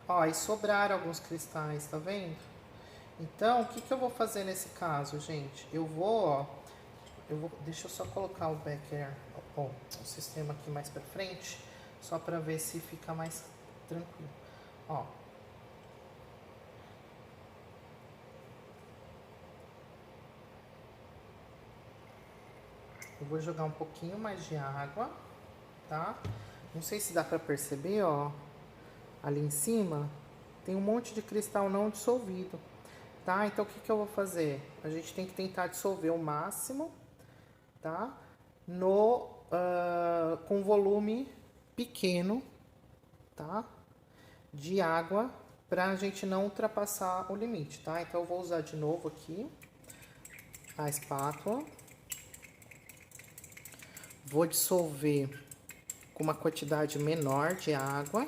Ó, e sobraram alguns cristais, tá vendo? Então, o que que eu vou fazer nesse caso, gente? Eu vou, ó, deixa eu só colocar o Becker, ó, o sistema aqui mais pra frente, só pra ver se fica mais tranquilo. Ó. Eu vou jogar um pouquinho mais de água, tá? Não sei se dá pra perceber, ó. Ali em cima tem um monte de cristal não dissolvido, tá? Então o que que eu vou fazer? A gente tem que tentar dissolver o máximo, tá? Com volume pequeno, tá? De água, pra gente não ultrapassar o limite, tá? Então eu vou usar de novo aqui a espátula. Vou dissolver com uma quantidade menor de água.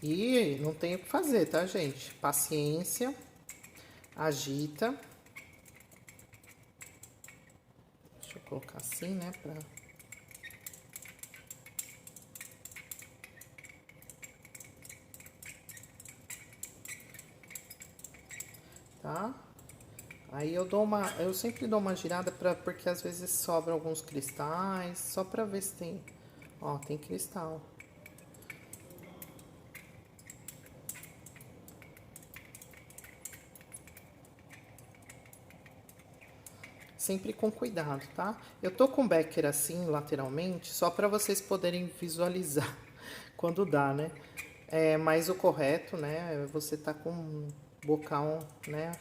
E não tem o que fazer, tá, gente? Paciência. Agita. Deixa eu colocar assim, né, Tá? Aí eu sempre dou uma girada porque às vezes sobram alguns cristais, só pra ver se tem, ó, tem cristal. Sempre com cuidado, tá? Eu tô com o Becker assim, lateralmente, só pra vocês poderem visualizar quando dá, né? Mas o correto, né, você tá com o bocal, né,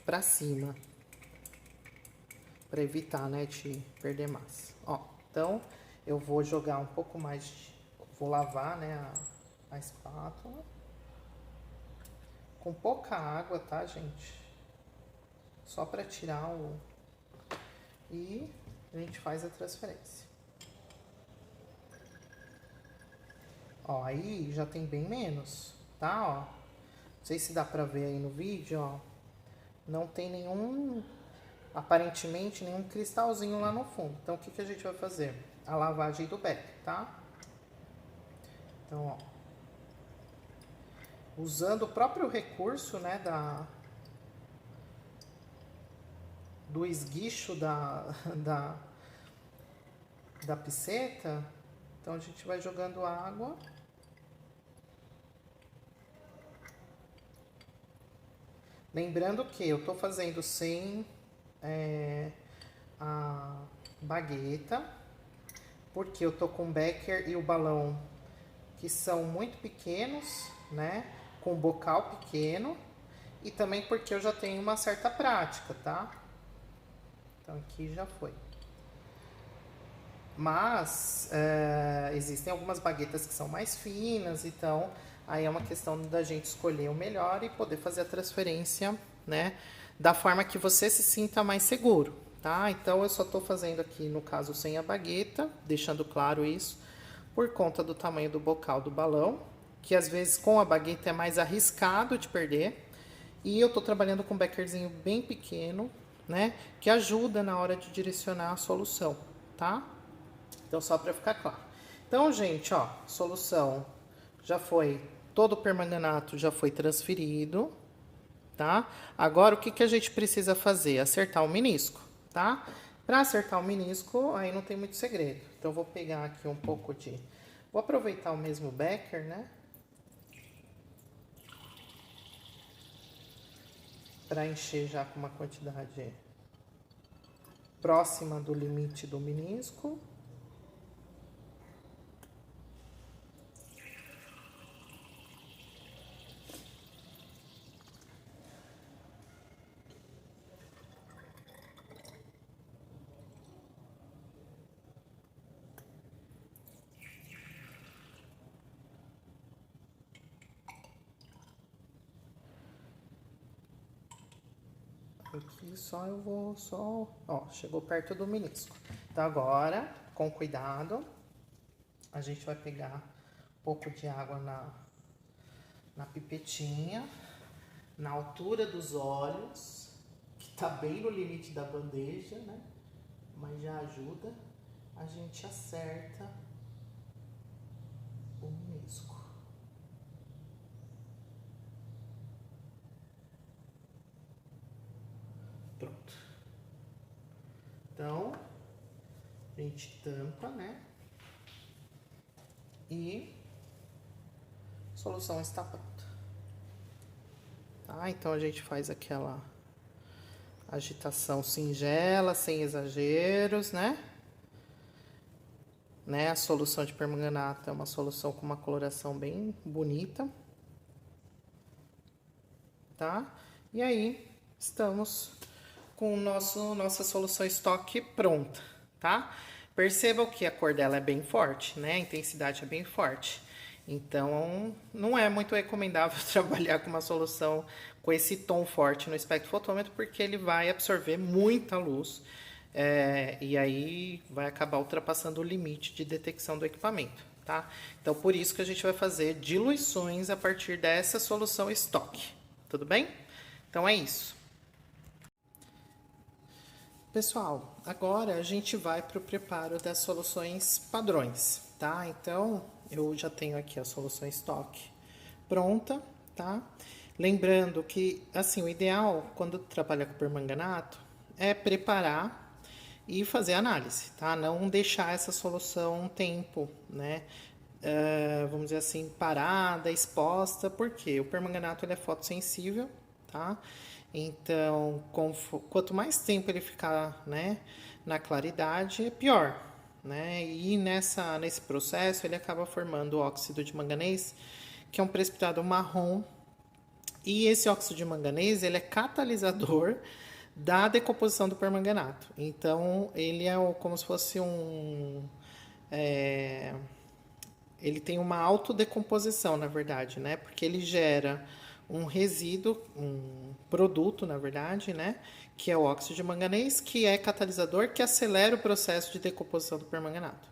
pra cima. Pra evitar, né, de perder massa. Ó, então eu vou jogar um pouco mais, vou lavar, né, a espátula. Com pouca água, tá, gente? Só pra tirar o... E a gente faz a transferência. Ó, aí já tem bem menos, tá, ó. Não sei se dá pra ver aí no vídeo, ó. Não tem nenhum, aparentemente, nenhum cristalzinho lá no fundo. Então, o que que a gente vai fazer? A lavagem do Becker, tá? Então, ó. Usando o próprio recurso, né, do esguicho da piceta. Então, a gente vai jogando água. Lembrando que eu tô fazendo sem a bagueta, porque eu tô com o Becker e o balão que são muito pequenos, né? Com bocal pequeno. E também porque eu já tenho uma certa prática, tá? Então aqui já foi. Mas existem algumas baguetas que são mais finas, então aí é uma questão da gente escolher o melhor e poder fazer a transferência, né? Da forma que você se sinta mais seguro, tá? Então eu só tô fazendo aqui, no caso, sem a bagueta, deixando claro isso, por conta do tamanho do bocal do balão, que às vezes com a bagueta é mais arriscado de perder. E eu tô trabalhando com um beckerzinho bem pequeno, né? Que ajuda na hora de direcionar a solução, tá? Então, só para ficar claro. Então, gente, ó, solução já foi, todo o permanganato já foi transferido, tá? Agora, o que que a gente precisa fazer? Acertar o menisco, tá? Para acertar o menisco, aí não tem muito segredo. Então, eu vou pegar aqui um pouco de... Vou aproveitar o mesmo Becker, né? Para encher já com uma quantidade próxima do limite do menisco. Aqui só eu vou só... Ó, chegou perto do menisco. Então, agora, com cuidado, a gente vai pegar um pouco de água na pipetinha, na altura dos olhos, que tá bem no limite da bandeja, né? Mas já ajuda. A gente acerta o menisco. Pronto. Então, a gente tampa, né? E a solução está pronta. Tá? Então, a gente faz aquela agitação singela, sem exageros, né? A solução de permanganato é uma solução com uma coloração bem bonita. Tá? E aí, estamos com nossa solução estoque pronta, tá? Percebam que a cor dela é bem forte, né? A intensidade é bem forte. Então, não é muito recomendável trabalhar com uma solução com esse tom forte no espectrofotômetro, porque ele vai absorver muita luz. E aí vai acabar ultrapassando o limite de detecção do equipamento, tá? Então, por isso que a gente vai fazer diluições a partir dessa solução estoque, tudo bem? Então, é isso. Pessoal, agora a gente vai para o preparo das soluções padrões, tá? Então, eu já tenho aqui a solução estoque pronta, tá? Lembrando que, assim, o ideal, quando trabalha com permanganato, é preparar e fazer análise, tá? Não deixar essa solução um tempo, né? Vamos dizer assim, parada, exposta, porque o permanganato ele é fotossensível, tá? Então, quanto mais tempo ele ficar, né, na claridade, é pior, né? E nesse processo ele acaba formando o óxido de manganês, que é um precipitado marrom. E esse óxido de manganês, ele é catalisador da decomposição do permanganato. Então, ele é como se fosse ele tem uma autodecomposição, na verdade, né? Porque ele gera um resíduo, um produto, na verdade, né? Que é o óxido de manganês, que é catalisador, que acelera o processo de decomposição do permanganato.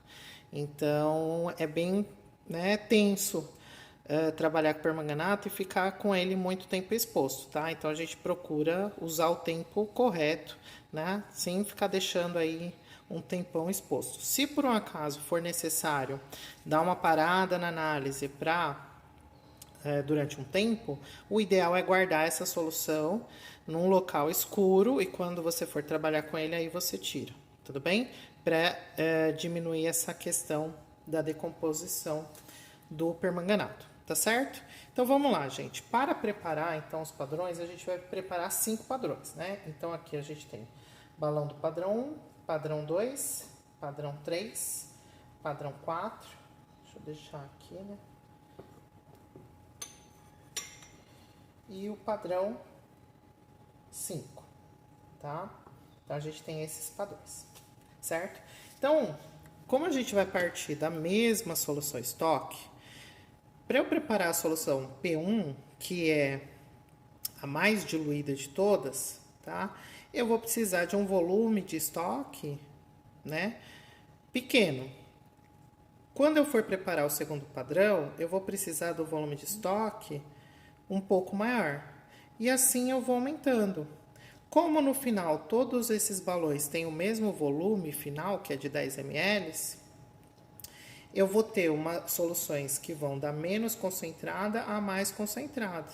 Então, é bem, né, tenso trabalhar com permanganato e ficar com ele muito tempo exposto, tá? Então, a gente procura usar o tempo correto, né? Sem ficar deixando aí um tempão exposto. Se por um acaso for necessário dar uma parada na análise para durante um tempo, o ideal é guardar essa solução num local escuro e quando você for trabalhar com ele, aí você tira, tudo bem? Para diminuir essa questão da decomposição do permanganato, tá certo? Então vamos lá, gente. Para preparar então os padrões, a gente vai preparar 5 padrões, né? Então aqui a gente tem balão do padrão 1, padrão 2, padrão 3, padrão 4. Deixa eu deixar aqui, né? E o padrão 5, tá? Então, a gente tem esses padrões, certo? Então, como a gente vai partir da mesma solução estoque, para eu preparar a solução P1, que é a mais diluída de todas, tá? Eu vou precisar de um volume de estoque, né, pequeno. Quando eu for preparar o segundo padrão, eu vou precisar do volume de estoque um pouco maior. E assim eu vou aumentando. Como no final todos esses balões têm o mesmo volume final, que é de 10 ml, eu vou ter soluções que vão da menos concentrada a mais concentrada.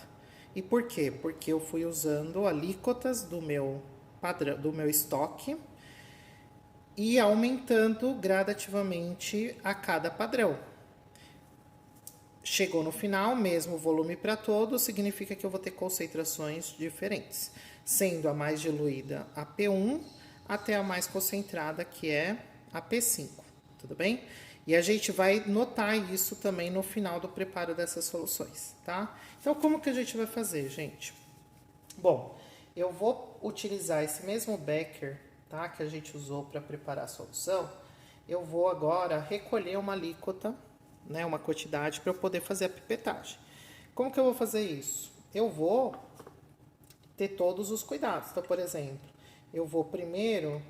E por quê? Porque eu fui usando alíquotas do meu padrão, do meu estoque e aumentando gradativamente a cada padrão. Chegou no final, mesmo volume para todos, significa que eu vou ter concentrações diferentes, sendo a mais diluída a P1 até a mais concentrada, que é a P5, tudo bem? E a gente vai notar isso também no final do preparo dessas soluções, tá? Então, como que a gente vai fazer, gente? Bom, eu vou utilizar esse mesmo becker, tá, que a gente usou para preparar a solução. Eu vou agora recolher uma alíquota, né, uma quantidade, para eu poder fazer a pipetagem. Como que eu vou fazer isso? Eu vou ter todos os cuidados. Então, por exemplo, eu vou primeiro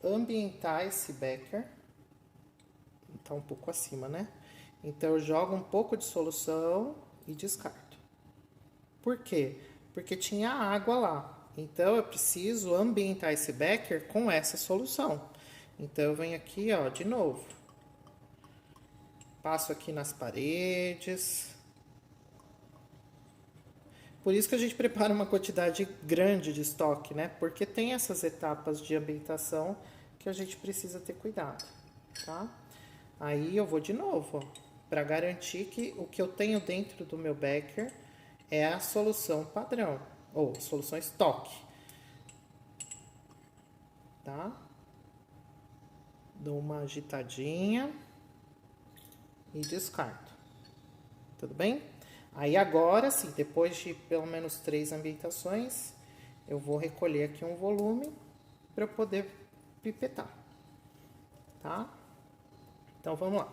ambientar esse becker. Tá um pouco acima, né? Então, eu jogo um pouco de solução e descarto. Por quê? Porque tinha água lá. Então, eu preciso ambientar esse becker com essa solução. Então, eu venho aqui, ó, de novo. Passo aqui nas paredes. Por isso que a gente prepara uma quantidade grande de estoque, né? Porque tem essas etapas de ambientação que a gente precisa ter cuidado, tá? Aí eu vou de novo, para garantir que o que eu tenho dentro do meu becker é a solução padrão, ou solução estoque, tá? Dou uma agitadinha e descarto, tudo bem? Aí agora sim, depois de pelo menos 3 ambientações, eu vou recolher aqui um volume para eu poder pipetar, tá? Então, vamos lá.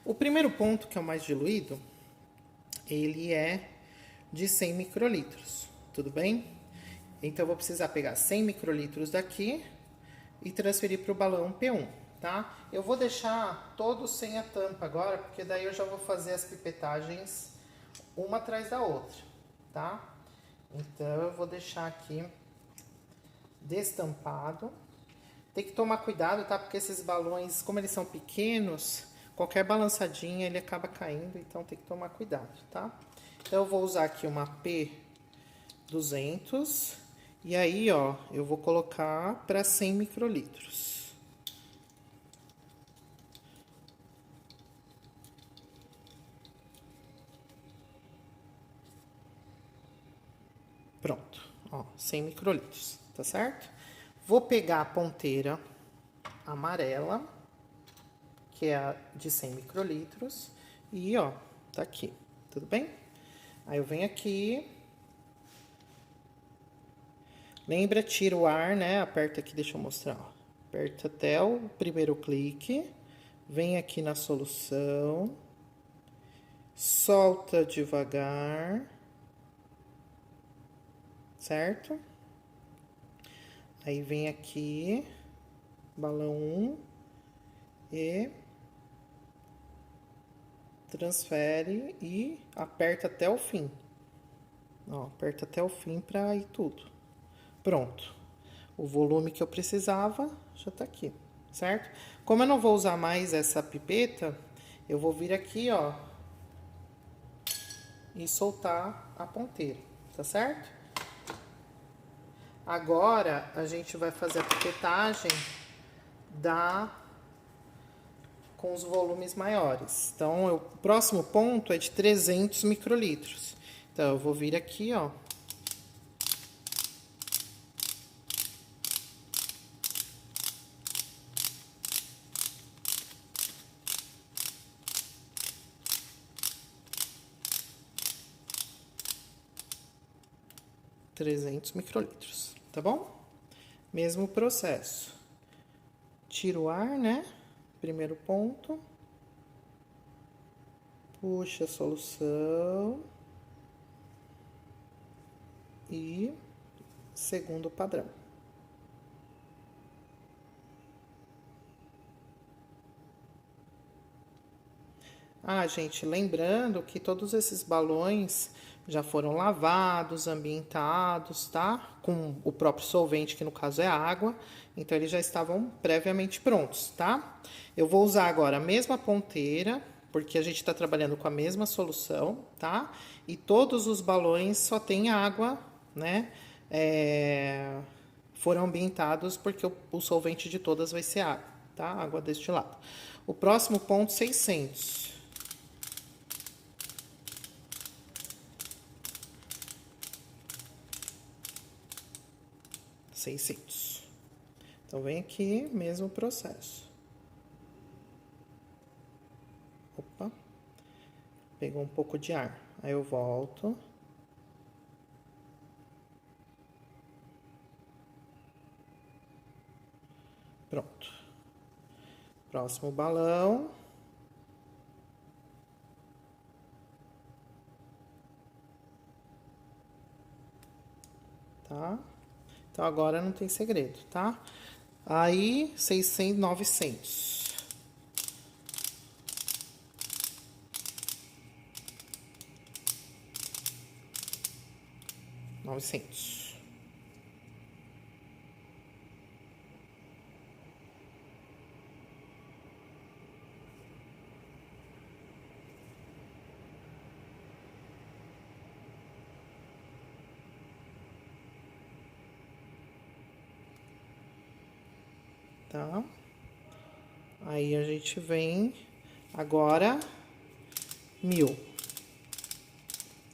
O primeiro ponto, que é o mais diluído, ele é de 100 microlitros, tudo bem? Então, eu vou precisar pegar 100 microlitros daqui e transferir para o balão P1, tá? Eu vou deixar todos sem a tampa agora, porque daí eu já vou fazer as pipetagens uma atrás da outra, tá? Então, eu vou deixar aqui destampado. Tem que tomar cuidado, tá? Porque esses balões, como eles são pequenos, qualquer balançadinha ele acaba caindo, então tem que tomar cuidado, tá? Então, eu vou usar aqui uma P200 e aí, ó, eu vou colocar para 100 microlitros. Pronto, ó, 100 microlitros, tá certo? Vou pegar a ponteira amarela, que é a de 100 microlitros, e ó, tá aqui, tudo bem? Aí eu venho aqui, lembra, tira o ar, né? Aperta aqui, deixa eu mostrar, ó. Aperta até o primeiro clique, vem aqui na solução, solta devagar, certo? Aí vem aqui, balão 1 e transfere e aperta até o fim. Ó, aperta até o fim para ir tudo. Pronto. O volume que eu precisava já tá aqui, certo? Como eu não vou usar mais essa pipeta, eu vou vir aqui, ó, e soltar a ponteira, tá certo? Agora, a gente vai fazer a pipetagem com os volumes maiores. Então, o próximo ponto é de 300 microlitros. Então, eu vou vir aqui, ó. $300 microlitros, tá bom? Mesmo processo. Tira o ar, né? Primeiro ponto. Puxa a solução. E segundo padrão. Ah, gente, lembrando que todos esses balões já foram lavados, ambientados, tá? Com o próprio solvente, que no caso é água. Então, eles já estavam previamente prontos, tá? Eu vou usar agora a mesma ponteira, porque a gente está trabalhando com a mesma solução, tá? E todos os balões só tem água, né? Foram ambientados porque o solvente de todas vai ser água, tá? Água destilada. O próximo ponto, 600. 600. Então, vem aqui, mesmo processo. Opa. Pegou um pouco de ar. Aí eu volto. Pronto. Próximo balão. tá? Então, agora não tem segredo, tá? Aí, 600, 900. 900. Tá? Aí a gente vem agora 1000,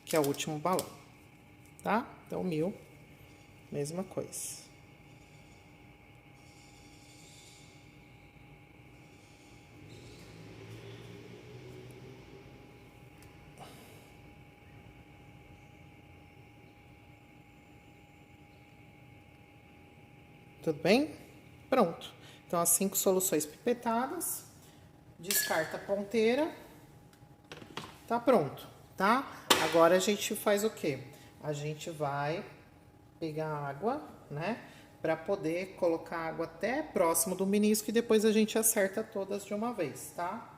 que é o último balão, tá? Então 1000, mesma coisa. Tudo bem? Pronto. Então, as 5 soluções pipetadas. Descarta a ponteira. Tá pronto, tá? Agora a gente faz o quê? A gente vai pegar água, né? Pra poder colocar água até próximo do menisco e depois a gente acerta todas de uma vez, tá?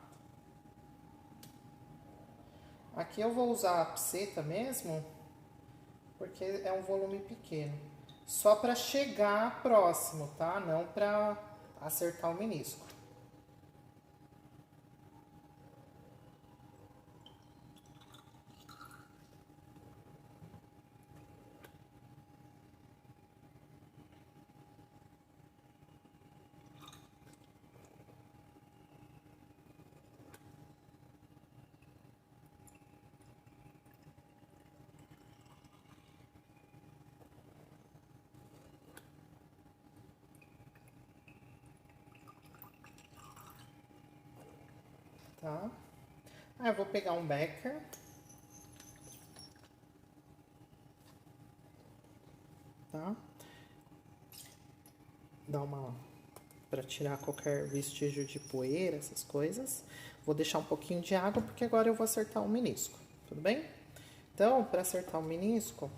Aqui eu vou usar a pseta mesmo, porque é um volume pequeno. Só para chegar próximo, tá? Não para acertar o menisco. Tá? Aí eu vou pegar um becker. Tá? Dar uma... para tirar qualquer vestígio de poeira, essas coisas. Vou deixar um pouquinho de água, porque agora eu vou acertar o menisco. Tudo bem? Então, para acertar o menisco,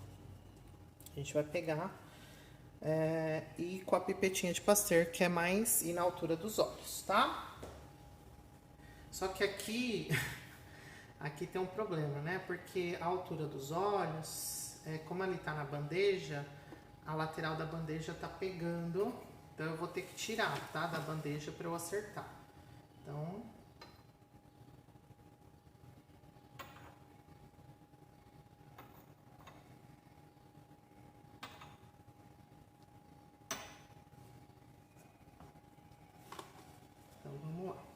a gente vai pegar e com a pipetinha de Pasteur, que é mais ir na altura dos olhos, tá? Só que aqui, aqui tem um problema, né? Porque a altura dos olhos, como ele tá na bandeja, a lateral da bandeja tá pegando, então eu vou ter que tirar, tá? Da bandeja para eu acertar. Então... Então, vamos lá.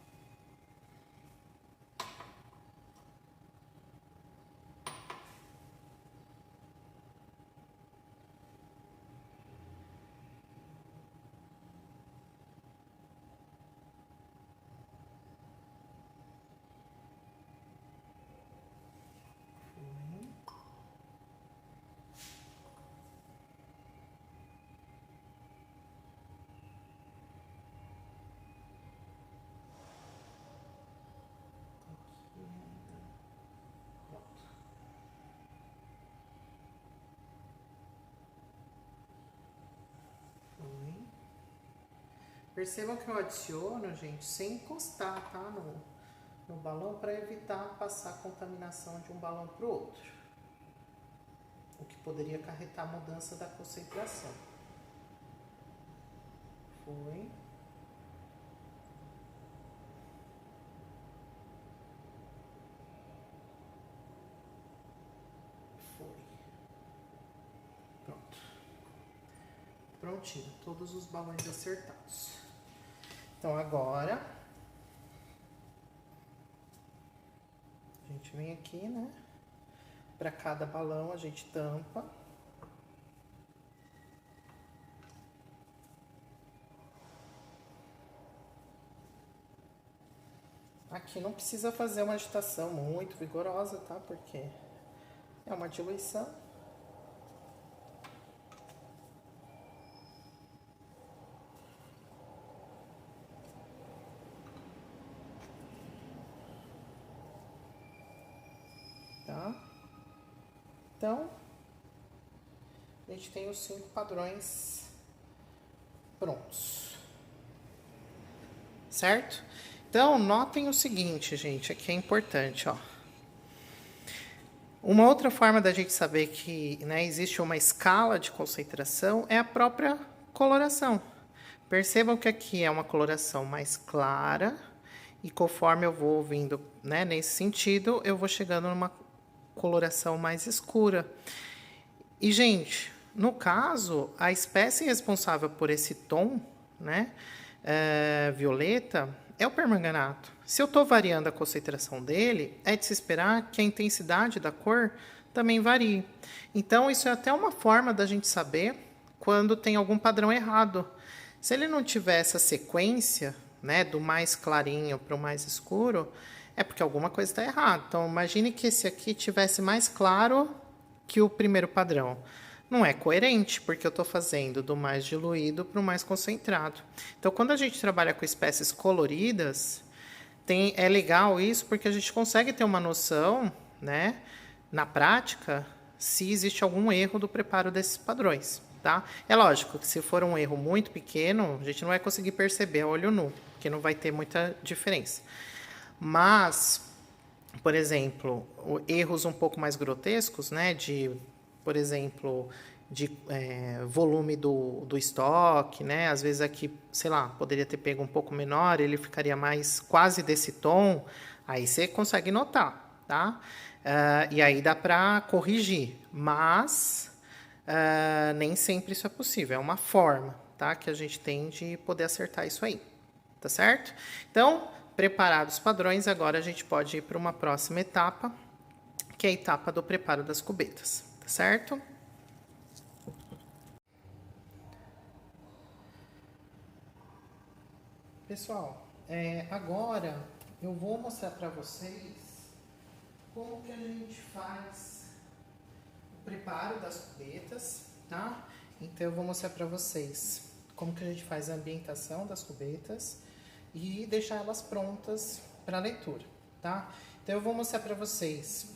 Percebam que eu adiciono, gente, sem encostar, tá? No balão, para evitar passar a contaminação de um balão para o outro. O que poderia acarretar a mudança da concentração. Foi. Foi. Pronto. Prontinho, todos os balões acertados. Então agora a gente vem aqui, né? Para cada balão a gente tampa. Aqui não precisa fazer uma agitação muito vigorosa, tá? Porque é uma diluição. Tá? Então, a gente tem os 5 padrões prontos. Certo? Então, notem o seguinte, gente, aqui é importante, ó. Uma outra forma da gente saber que, né, existe uma escala de concentração é a própria coloração. Percebam que aqui é uma coloração mais clara e conforme eu vou vindo, né, nesse sentido, eu vou chegando numa coloração mais escura. E, gente, no caso, a espécie responsável por esse tom, né, violeta, é o permanganato. Se eu estou variando a concentração dele, é de se esperar que a intensidade da cor também varie. Então, isso é até uma forma da gente saber quando tem algum padrão errado. Se ele não tiver essa sequência, né, do mais clarinho para o mais escuro, é porque alguma coisa está errada. Então, imagine que esse aqui tivesse mais claro que o primeiro padrão. Não é coerente, porque eu estou fazendo do mais diluído para o mais concentrado. Então, quando a gente trabalha com espécies coloridas, é legal isso, porque a gente consegue ter uma noção, né, na prática, se existe algum erro do preparo desses padrões, tá? É lógico que se for um erro muito pequeno, a gente não vai conseguir perceber a olho nu, porque não vai ter muita diferença. Mas, por exemplo, erros um pouco mais grotescos, né, por exemplo, de volume do estoque, né? Às vezes aqui, sei lá, poderia ter pego um pouco menor, ele ficaria mais quase desse tom, aí você consegue notar, tá? E aí dá para corrigir, mas nem sempre isso é possível, é uma forma, tá? Que a gente tem de poder acertar isso aí, tá certo? Então, preparados os padrões, agora a gente pode ir para uma próxima etapa, que é a etapa do preparo das cubetas, tá certo? Pessoal, agora eu vou mostrar para vocês como que a gente faz o preparo das cubetas, tá? Então eu vou mostrar para vocês como que a gente faz a ambientação das cubetas e deixar elas prontas para leitura, tá? Então eu vou mostrar para vocês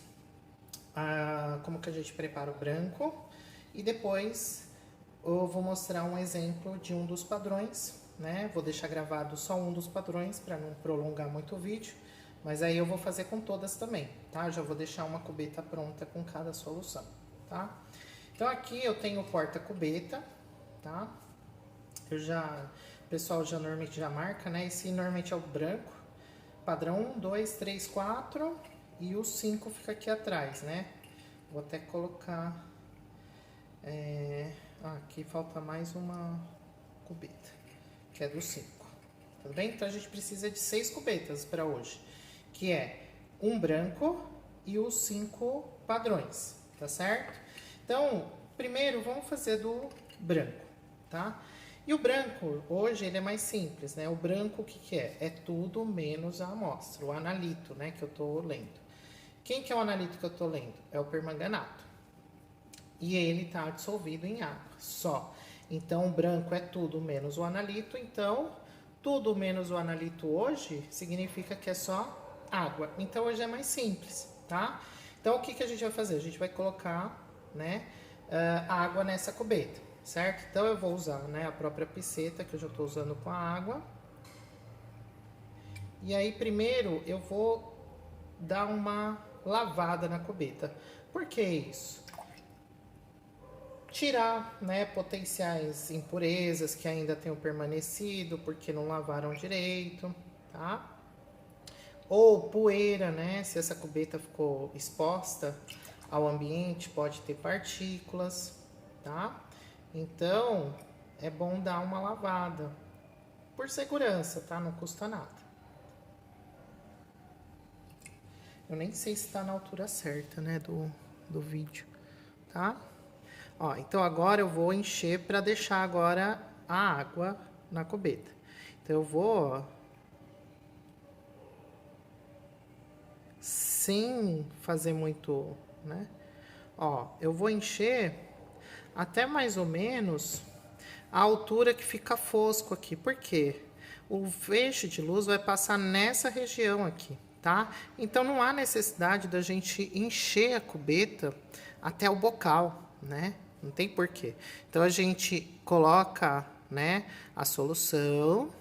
como que a gente prepara o branco e depois eu vou mostrar um exemplo de um dos padrões, né? Vou deixar gravado só um dos padrões para não prolongar muito o vídeo, mas aí eu vou fazer com todas também, tá? Já vou deixar uma cubeta pronta com cada solução, tá? Então aqui eu tenho o porta-cubeta, tá? O pessoal já normalmente já marca, né? Esse normalmente é o branco, padrão 1, 2, 3, 4 e o 5 fica aqui atrás, né? Vou até colocar... aqui falta mais uma cubeta, que é do 5. Tudo bem? Então a gente precisa de 6 cubetas para hoje, que é um branco e os 5 padrões, tá certo? Então, primeiro vamos fazer do branco, tá? E o branco, hoje, ele é mais simples, né? O branco, o que que é? É tudo menos a amostra, o analito, né? Que eu tô lendo. Quem que é o analito que eu tô lendo? É o permanganato. E ele tá dissolvido em água, só. Então, o branco é tudo menos o analito. Então, tudo menos o analito hoje significa que é só água. Então, hoje é mais simples, tá? Então, o que que a gente vai fazer? A gente vai colocar, né, água nessa cubeta, certo? Então, eu vou usar, né, a própria piceta que eu já estou usando com a água. E aí, primeiro, eu vou dar uma lavada na cubeta. Por que isso? Tirar, né, potenciais impurezas que ainda tenham permanecido porque não lavaram direito, tá? Ou poeira, né? Se essa cubeta ficou exposta ao ambiente, pode ter partículas, tá? Então, é bom dar uma lavada. Por segurança, tá? Não custa nada. Eu nem sei se tá na altura certa, né, do vídeo, tá? Ó, então agora eu vou encher para deixar agora a água na cubeta. Então eu vou, ó, sem fazer muito, né? Ó, eu vou encher até mais ou menos a altura que fica fosco aqui. Por quê? O feixe de luz vai passar nessa região aqui, tá? Então não há necessidade da gente encher a cubeta até o bocal, né? Não tem porquê. Então, a gente coloca, né, a solução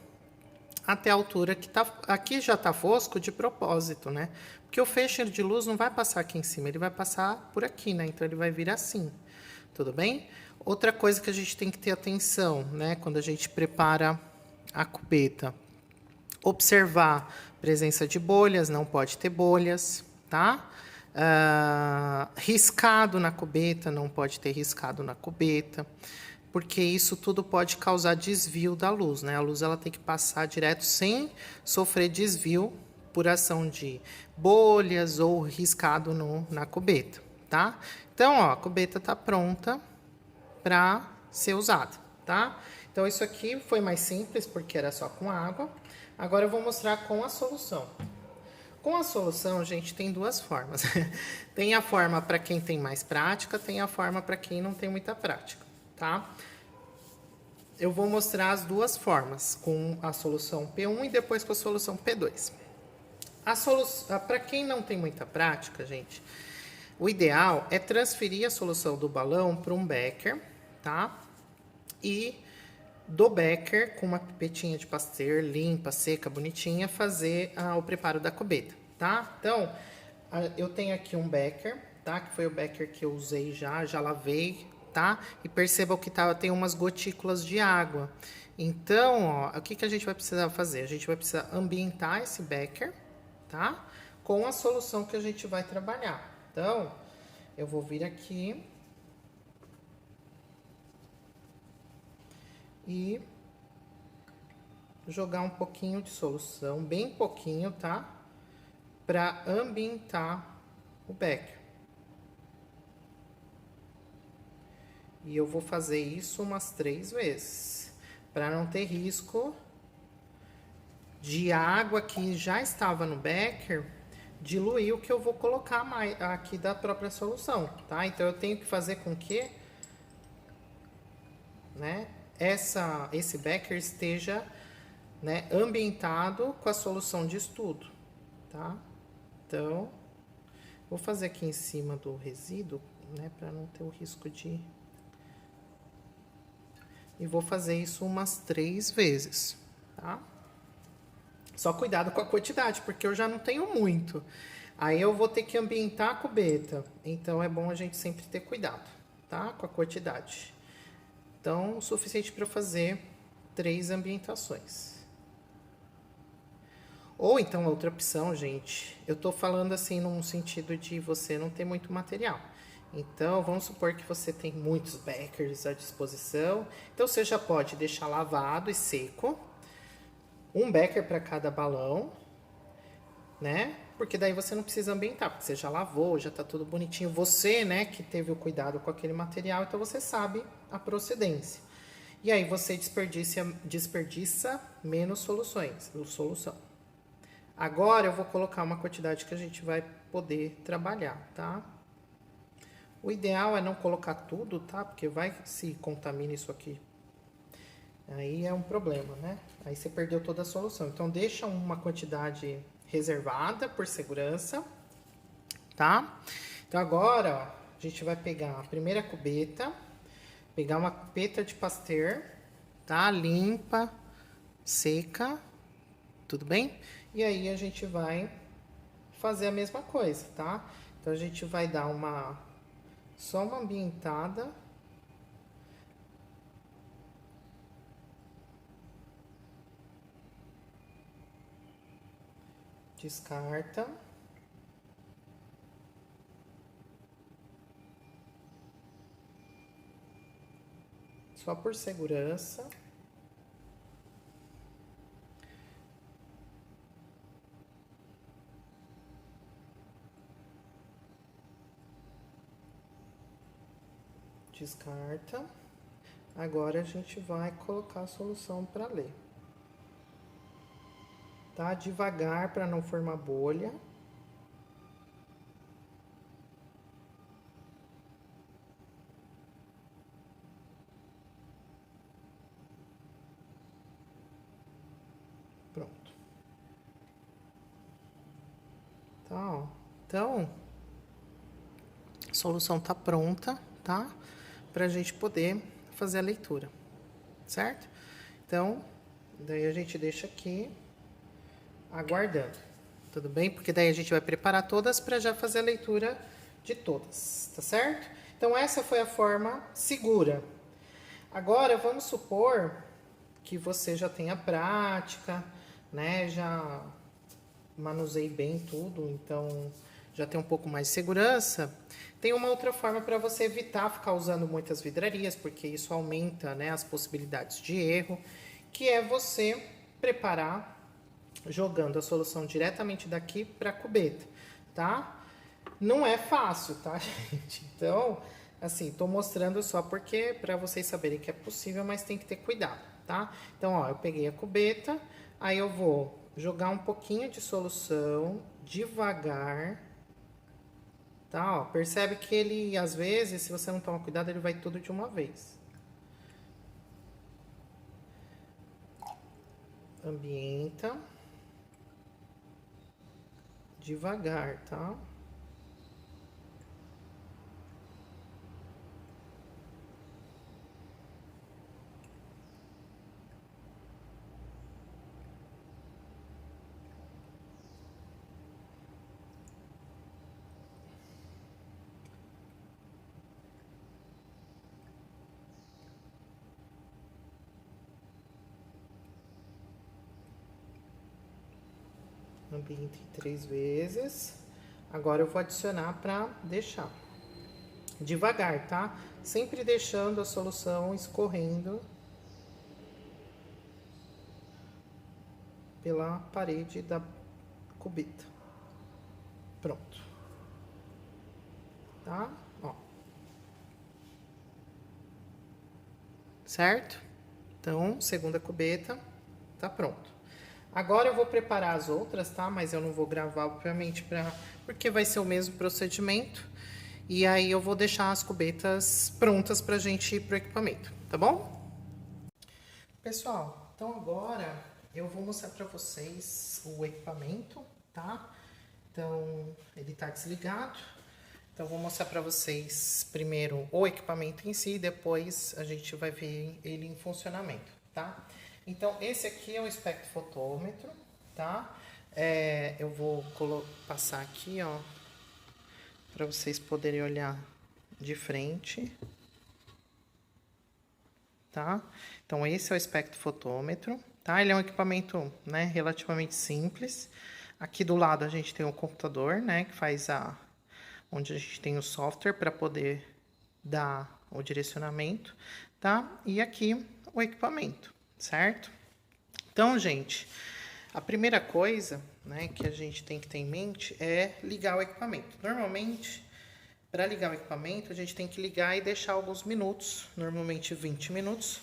até a altura que tá... Aqui já tá fosco de propósito, né? Porque o feixe de luz não vai passar aqui em cima, ele vai passar por aqui, né? Então, ele vai vir assim, tudo bem? Outra coisa que a gente tem que ter atenção, né? Quando a gente prepara a cubeta. Observar presença de bolhas, não pode ter bolhas, tá? Riscado na cubeta, não pode ter riscado na cubeta, porque isso tudo pode causar desvio da luz, né? A luz ela tem que passar direto sem sofrer desvio por ação de bolhas ou riscado na cubeta, tá? Então, ó, a cubeta tá pronta para ser usada, tá? Então, isso aqui foi mais simples, porque era só com água. Agora, eu vou mostrar com a solução. Com a solução, gente, tem duas formas. Tem a forma para quem tem mais prática, tem a forma para quem não tem muita prática, tá? Eu vou mostrar as duas formas, com a solução P1 e depois com a solução P2. Para quem não tem muita prática, gente, o ideal é transferir a solução do balão para um becker, tá? E do becker, com uma pipetinha de Pasteur limpa, seca, bonitinha, fazer o preparo da cubeta, tá? Então, eu tenho aqui um becker, tá? Que foi o becker que eu usei já lavei, tá? E percebam que tem umas gotículas de água. Então, ó, o que a gente vai precisar fazer? A gente vai precisar ambientar esse becker, tá? Com a solução que a gente vai trabalhar. Então, eu vou vir aqui e jogar um pouquinho de solução, bem pouquinho, tá? Para ambientar o becker. E eu vou fazer isso umas 3 vezes, para não ter risco de água que já estava no becker diluir o que eu vou colocar mais aqui da própria solução, tá? Então, eu tenho que fazer com que, né, esse becker esteja, né, ambientado com a solução de estudo, tá? Então, vou fazer aqui em cima do resíduo, né, para não ter o risco de... E vou fazer isso umas 3 vezes, tá? Só cuidado com a quantidade, porque eu já não tenho muito. Aí eu vou ter que ambientar a cubeta. Então, é bom a gente sempre ter cuidado, tá? Com a quantidade. Então, o suficiente para fazer 3 ambientações. Ou então, outra opção, gente, eu tô falando assim num sentido de você não ter muito material. Então, vamos supor que você tem muitos beckers à disposição. Então, você já pode deixar lavado e seco. Um becker para cada balão, né? Porque daí você não precisa ambientar, porque você já lavou, já tá tudo bonitinho. Você, né, que teve o cuidado com aquele material, então você sabe a procedência. E aí você desperdiça menos solução. Agora eu vou colocar uma quantidade que a gente vai poder trabalhar, tá? O ideal é não colocar tudo, tá? Porque vai se contamina isso aqui. Aí é um problema, né? Aí você perdeu toda a solução. Então, deixa uma quantidade reservada por segurança, tá? Então, agora, ó, a gente vai pegar a primeira cubeta, pegar uma cubeta de Pasteur, tá? Limpa, seca, tudo bem? E aí, a gente vai fazer a mesma coisa, tá? Então, a gente vai dar só uma ambientada. Descarta. Só por segurança. Descarta. Agora a gente vai colocar a solução para ler. Tá? Devagar para não formar bolha. Pronto. Tá, ó. Então, a solução tá pronta, tá? para a gente poder fazer a leitura, certo? Então, daí a gente deixa aqui aguardando, tudo bem? Porque daí a gente vai preparar todas para já fazer a leitura de todas, tá certo? Então, essa foi a forma segura. Agora, vamos supor que você já tenha prática, né? Já manuseie bem tudo, então já tem um pouco mais de segurança. Tem uma outra forma para você evitar ficar usando muitas vidrarias, porque isso aumenta, né, as possibilidades de erro, que é você preparar jogando a solução diretamente daqui para a cubeta, tá? Não é fácil, tá, gente? Então, assim, tô mostrando só porque para vocês saberem que é possível, mas tem que ter cuidado, tá? Então, ó, eu peguei a cubeta, aí eu vou jogar um pouquinho de solução devagar, tá? Ó, percebe que ele, às vezes, se você não tomar cuidado, ele vai tudo de uma vez. Ambienta. Devagar, tá? Ambiente 3 vezes. Agora eu vou adicionar para deixar devagar, tá? Sempre deixando a solução escorrendo pela parede da cubeta. Pronto. Tá? Ó. Certo? Então, segunda cubeta, tá pronto. Agora eu vou preparar as outras, tá? Mas eu não vou gravar, obviamente, porque vai ser o mesmo procedimento. E aí eu vou deixar as cubetas prontas pra gente ir pro equipamento, tá bom? Pessoal, então agora eu vou mostrar pra vocês o equipamento, tá? Então, ele tá desligado. Então, eu vou mostrar pra vocês primeiro o equipamento em si, depois a gente vai ver ele em funcionamento, tá? Então, esse aqui é o espectrofotômetro, tá? Eu vou passar aqui, ó, para vocês poderem olhar de frente, tá? Então, esse é o espectrofotômetro, tá? Ele é um equipamento, né, relativamente simples. Aqui do lado a gente tem um computador, né, que faz onde a gente tem o software para poder dar o direcionamento, tá? E aqui o equipamento, certo? Então, gente, a primeira coisa, né, que a gente tem que ter em mente é ligar o equipamento. Normalmente, para ligar o equipamento, a gente tem que ligar e deixar alguns minutos, normalmente 20 minutos,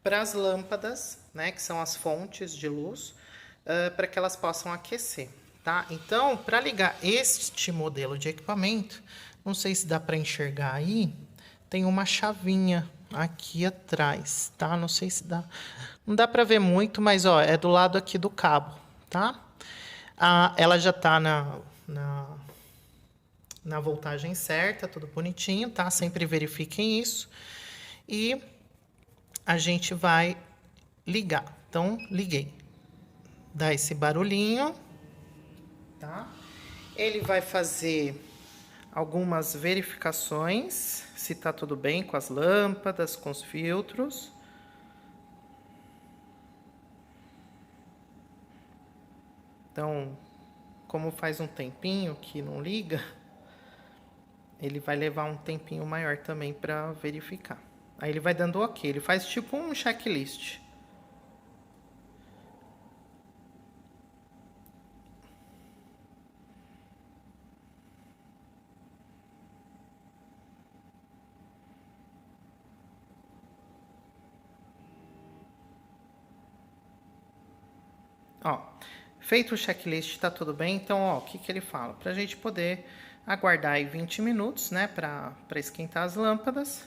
para as lâmpadas, né, que são as fontes de luz, para que elas possam aquecer, tá? Então, para ligar este modelo de equipamento, não sei se dá para enxergar aí, tem uma chavinha aqui atrás, tá? Não sei se dá, não dá para ver muito, mas ó, é do lado aqui do cabo, tá? Ela já tá na voltagem certa, tudo bonitinho, tá? Sempre verifiquem isso. E a gente vai ligar. Então, liguei. Dá esse barulhinho, tá? Ele vai fazer algumas verificações, se tá tudo bem com as lâmpadas, com os filtros. Então, como faz um tempinho que não liga, ele vai levar um tempinho maior também para verificar. Aí ele vai dando ok, ele faz tipo um checklist. Ó, feito o checklist, tá tudo bem? Então, ó, o que ele fala? Pra gente poder aguardar aí 20 minutos, né, para esquentar as lâmpadas.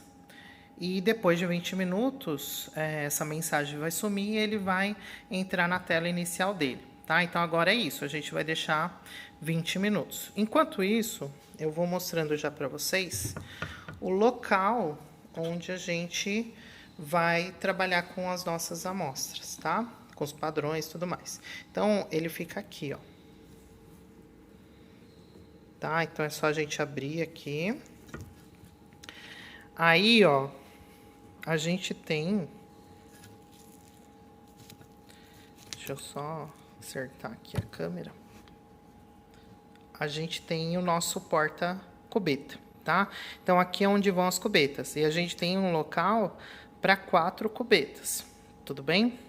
E depois de 20 minutos, essa mensagem vai sumir e ele vai entrar na tela inicial dele, tá? Então, agora é isso, a gente vai deixar 20 minutos. Enquanto isso, eu vou mostrando já para vocês o local onde a gente vai trabalhar com as nossas amostras, tá? Com os padrões e tudo mais. Então, ele fica aqui, ó. Tá? Então, é só a gente abrir aqui. Aí, ó, a gente tem... Deixa eu só acertar aqui a câmera. A gente tem o nosso porta-cubeta, tá? Então, aqui é onde vão as cubetas. E a gente tem um local para 4 cubetas, tudo bem?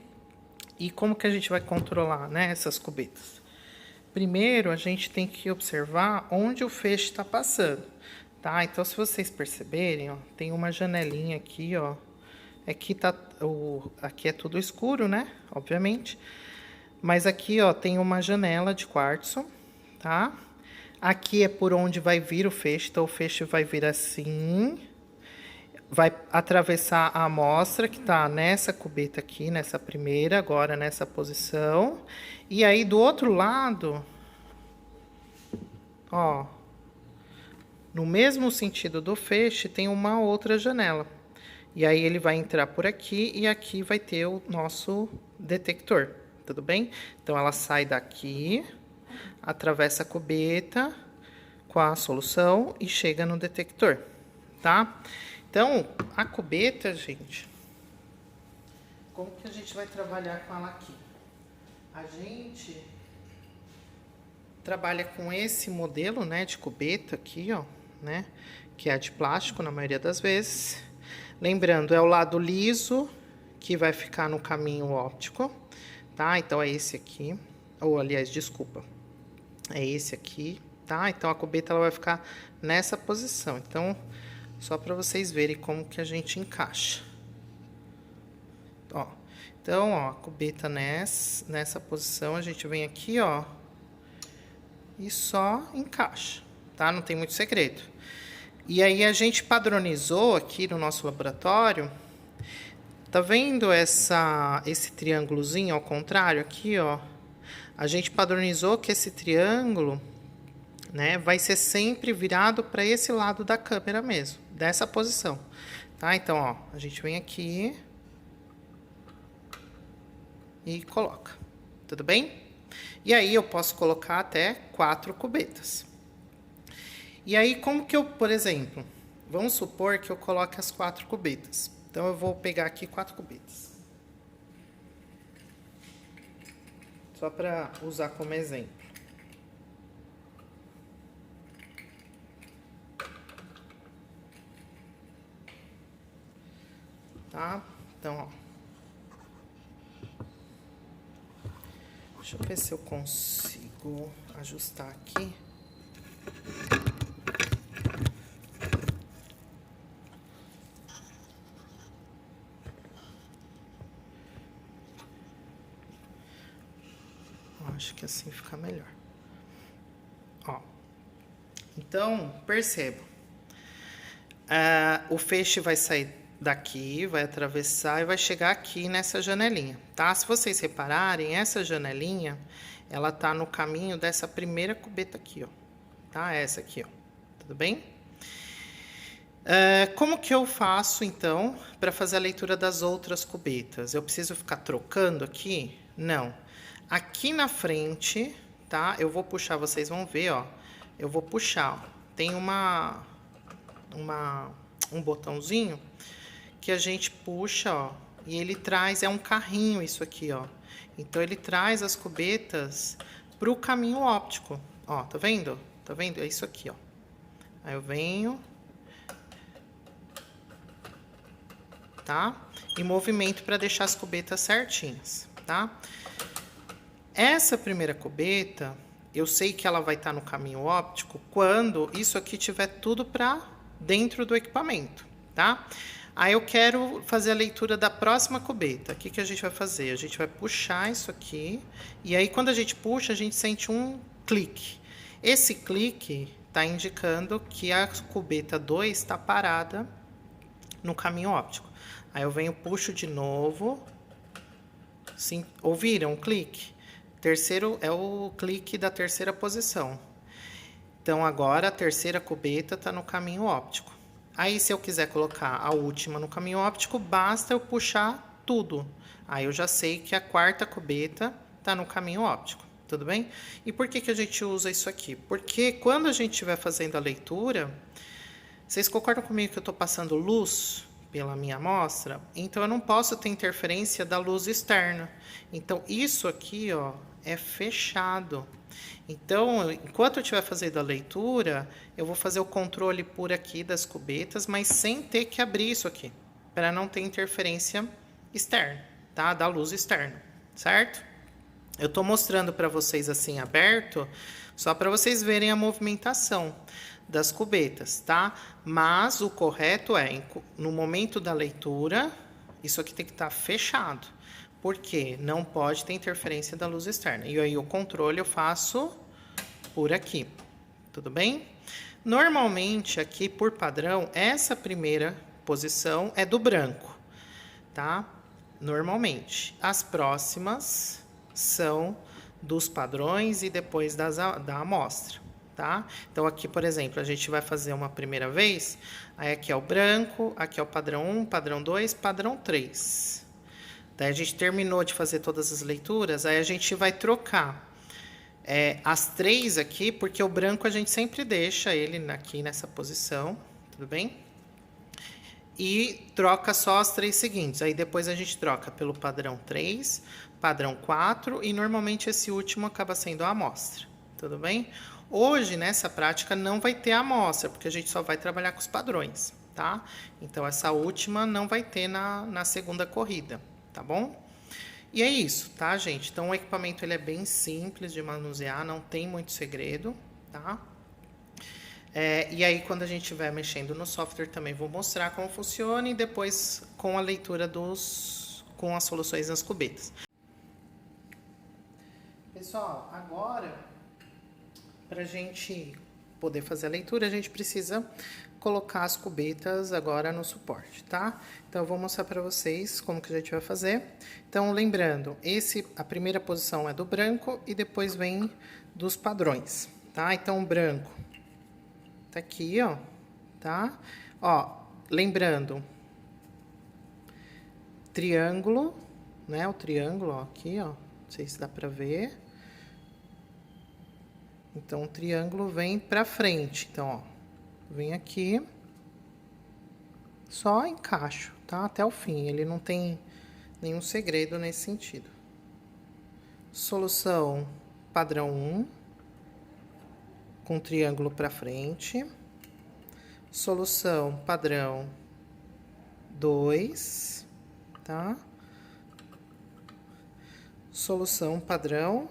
E como que a gente vai controlar, né, essas cubetas? Primeiro, a gente tem que observar onde o feixe está passando, tá? Então, se vocês perceberem, ó, tem uma janelinha aqui, ó. Aqui é tudo escuro, né? Obviamente. Mas aqui, ó, tem uma janela de quartzo, tá? Aqui é por onde vai vir o feixe, então o feixe vai vir assim, vai atravessar a amostra que tá nessa cubeta aqui, nessa primeira, agora nessa posição. E aí do outro lado, ó, no mesmo sentido do feixe, tem uma outra janela. E aí ele vai entrar por aqui e aqui vai ter o nosso detector, tudo bem? Então ela sai daqui, atravessa a cubeta com a solução e chega no detector, tá? Então, a cubeta, gente, como que a gente vai trabalhar com ela aqui? A gente trabalha com esse modelo, né, de cubeta aqui, ó, né, que é de plástico na maioria das vezes. Lembrando, é o lado liso que vai ficar no caminho óptico, tá? Então, é esse aqui, ou aliás, desculpa, é esse aqui, tá? Então, a cubeta ela vai ficar nessa posição. Então, só para vocês verem como que a gente encaixa. Ó, então, ó, a cubeta nessa posição, a gente vem aqui, ó, e só encaixa, tá? Não tem muito segredo. E aí, a gente padronizou aqui no nosso laboratório, tá vendo esse triângulozinho ao contrário aqui, ó? A gente padronizou que esse triângulo, né, vai ser sempre virado para esse lado da câmera mesmo, dessa posição, tá? Então, ó, a gente vem aqui e coloca, tudo bem? E aí, eu posso colocar até 4 cubetas. E aí, como que eu, por exemplo, vamos supor que eu coloque as 4 cubetas. Então, eu vou pegar aqui 4 cubetas. Só para usar como exemplo. Tá? Então, ó. Deixa eu ver se eu consigo ajustar aqui. Acho que assim fica melhor. Ó. Então, perceba. O feixe vai sair daqui, vai atravessar e vai chegar aqui nessa janelinha, tá? Se vocês repararem, essa janelinha, ela tá no caminho dessa primeira cubeta aqui, ó. Tá? Essa aqui, ó. Tudo bem? Como que eu faço, então, para fazer a leitura das outras cubetas? Eu preciso ficar trocando aqui? Não. Aqui na frente, tá? Eu vou puxar, vocês vão ver, ó. Eu vou puxar, ó. Tem um botãozinho que a gente puxa, ó. E ele traz, é um carrinho isso aqui, ó. Então, ele traz as cubetas pro caminho óptico. Ó, tá vendo? Tá vendo? É isso aqui, ó. Aí eu venho... Tá? E movimento para deixar as cubetas certinhas, tá? Essa primeira cubeta, eu sei que ela vai estar no caminho óptico quando isso aqui tiver tudo para dentro do equipamento, tá? Aí eu quero fazer a leitura da próxima cubeta. O que que a gente vai fazer? A gente vai puxar isso aqui, e aí quando a gente puxa, a gente sente um clique. Esse clique está indicando que a cubeta 2 está parada no caminho óptico. Aí eu venho, puxo de novo. Sim, ouviram o clique? Terceiro é o clique da terceira posição. Então, agora a terceira cubeta está no caminho óptico. Aí, se eu quiser colocar a última no caminho óptico, basta eu puxar tudo. Aí eu já sei que a quarta cubeta tá no caminho óptico, tudo bem? E por que que a gente usa isso aqui? Porque quando a gente estiver fazendo a leitura, vocês concordam comigo que eu estou passando luz pela minha amostra? Então eu não posso ter interferência da luz externa. Então isso aqui, ó, é fechado. Então, enquanto eu estiver fazendo a leitura, eu vou fazer o controle por aqui das cubetas, mas sem ter que abrir isso aqui, para não ter interferência externa, tá? Da luz externa, certo? Eu estou mostrando para vocês assim aberto, só para vocês verem a movimentação das cubetas, tá? Mas o correto é, no momento da leitura, isso aqui tem que estar fechado. Porque não pode ter interferência da luz externa. E aí o controle eu faço por aqui, tudo bem? Normalmente aqui por padrão, essa primeira posição é do branco, tá? Normalmente. As próximas são dos padrões e depois da amostra, tá? Então aqui, por exemplo, a gente vai fazer uma primeira vez, aí aqui é o branco, aqui é o padrão 1, padrão 2, padrão 3. Daí a gente terminou de fazer todas as leituras, aí a gente vai trocar as 3 aqui, porque o branco a gente sempre deixa ele aqui nessa posição, tudo bem? E troca só as 3 seguintes, aí depois a gente troca pelo padrão 3, padrão 4 e normalmente esse último acaba sendo a amostra, tudo bem? Hoje, nessa prática, não vai ter a amostra, porque a gente só vai trabalhar com os padrões, tá? Então, essa última não vai ter na segunda corrida. Tá bom? E é isso, tá, gente? Então, o equipamento ele é bem simples de manusear, não tem muito segredo, tá? E aí, quando a gente estiver mexendo no software, também vou mostrar como funciona e depois com a leitura com as soluções nas cubetas. Pessoal, agora, para a gente poder fazer a leitura, a gente precisa colocar as cubetas agora no suporte, tá? Então, eu vou mostrar para vocês como que a gente vai fazer. Então, lembrando, a primeira posição é do branco e depois vem dos padrões, tá? Então, o branco tá aqui, ó, tá? Ó, lembrando, triângulo, né? O triângulo, ó, aqui, ó, não sei se dá para ver. Então, o triângulo vem para frente, então, ó. Vem aqui, só encaixo, tá? Até o fim, ele não tem nenhum segredo nesse sentido. Solução padrão 1, com triângulo para frente. Solução padrão 2, tá? Solução padrão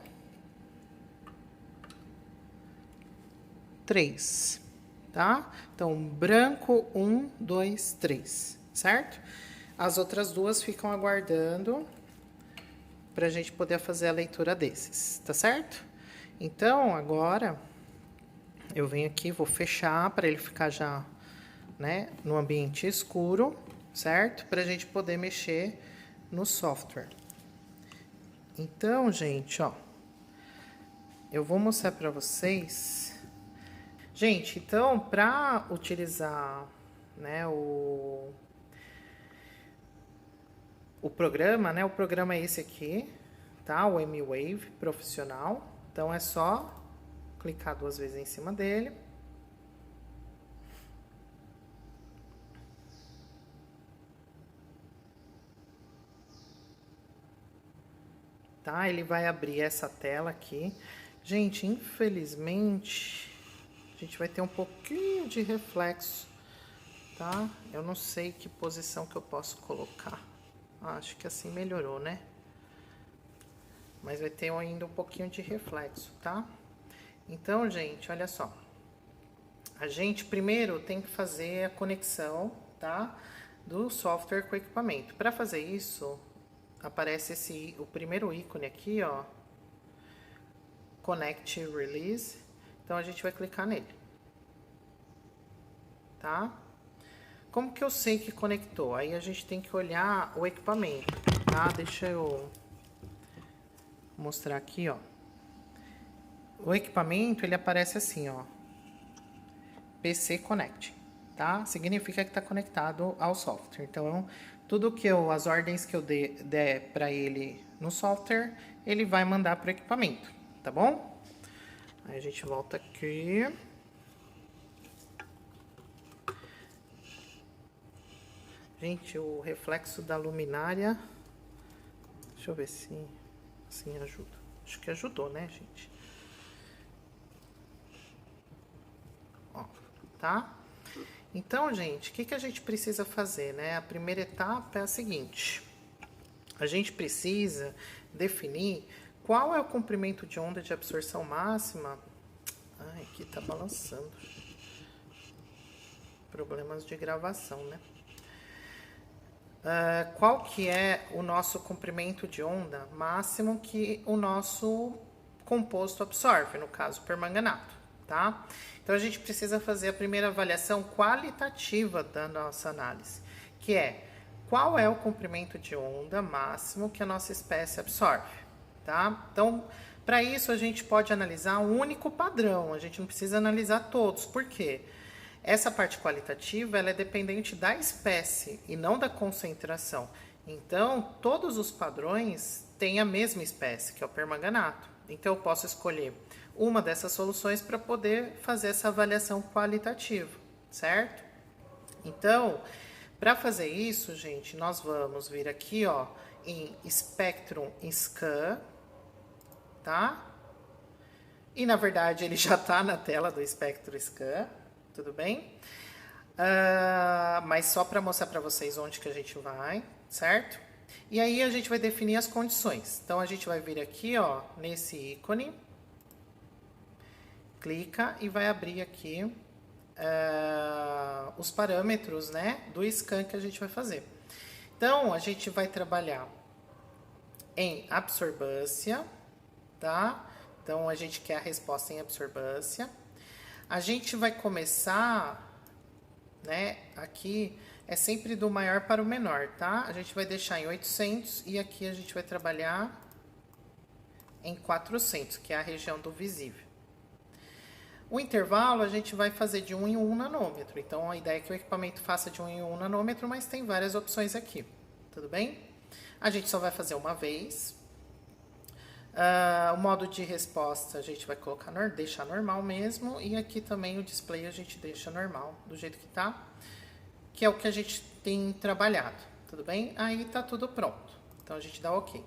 3. Tá? Então, branco, 1, 2, 3, certo? As outras duas ficam aguardando para a gente poder fazer a leitura desses, tá certo? Então, agora, eu venho aqui, vou fechar para ele ficar já, né, no ambiente escuro, certo? Para a gente poder mexer no software. Então, gente, ó, eu vou mostrar para vocês... Gente, então, para utilizar, né, o programa, né, o programa é esse aqui, tá? O M-Wave profissional. Então, é só clicar 2 vezes em cima dele. Tá? Ele vai abrir essa tela aqui. Gente, infelizmente... a gente vai ter um pouquinho de reflexo, tá? Eu não sei que posição que eu posso colocar. Acho que assim melhorou, né? Mas vai ter ainda um pouquinho de reflexo, tá? Então, gente, olha só. A gente primeiro tem que fazer a conexão, tá? Do software com o equipamento. Para fazer isso, aparece o primeiro ícone aqui, ó. Connect Release. Então, a gente vai clicar nele, tá? Como que eu sei que conectou? Aí a gente tem que olhar o equipamento, tá? Deixa eu mostrar aqui, ó. O equipamento, ele aparece assim, ó. PC Connect, tá? Significa que está conectado ao software. Então, as ordens que eu der para ele no software, ele vai mandar para o equipamento, tá bom? Aí a gente volta aqui. Gente, o reflexo da luminária, deixa eu ver se assim ajuda. Acho que ajudou, né, gente? Ó, tá? Então, gente, o que a gente precisa fazer, né? A primeira etapa é a seguinte. A gente precisa definir qual é o comprimento de onda de absorção máxima. Ai, aqui tá balançando. Problemas de gravação, né? Qual que é o nosso comprimento de onda máximo que o nosso composto absorve, no caso, permanganato, tá? Então, a gente precisa fazer a primeira avaliação qualitativa da nossa análise, que é qual é o comprimento de onda máximo que a nossa espécie absorve, tá? Então, para isso, a gente pode analisar um único padrão, a gente não precisa analisar todos, por quê? Essa parte qualitativa ela é dependente da espécie e não da concentração. Então, todos os padrões têm a mesma espécie, que é o permanganato. Então, eu posso escolher uma dessas soluções para poder fazer essa avaliação qualitativa, certo? Então, para fazer isso, gente, nós vamos vir aqui, ó, em Spectrum Scan, tá? E, na verdade, ele já está na tela do Spectrum Scan. Tudo bem? Mas só para mostrar para vocês onde que a gente vai, certo? E aí a gente vai definir as condições. Então, a gente vai vir aqui, ó, nesse ícone, clica e vai abrir aqui os parâmetros, né, do scan que a gente vai fazer. Então, a gente vai trabalhar em absorbância, tá? Então, a gente quer a resposta em absorbância. A gente vai começar, né, aqui é sempre do maior para o menor, tá? A gente vai deixar em 800 e aqui a gente vai trabalhar em 400, que é a região do visível. O intervalo a gente vai fazer de 1 em 1 nanômetro, então a ideia é que o equipamento faça de 1 em 1 nanômetro, mas tem várias opções aqui, tudo bem? A gente só vai fazer uma vez. O modo de resposta a gente vai colocar, deixar normal mesmo. E aqui também o display a gente deixa normal, do jeito que tá. Que é o que a gente tem trabalhado, tudo bem? Aí tá tudo pronto. Então a gente dá OK,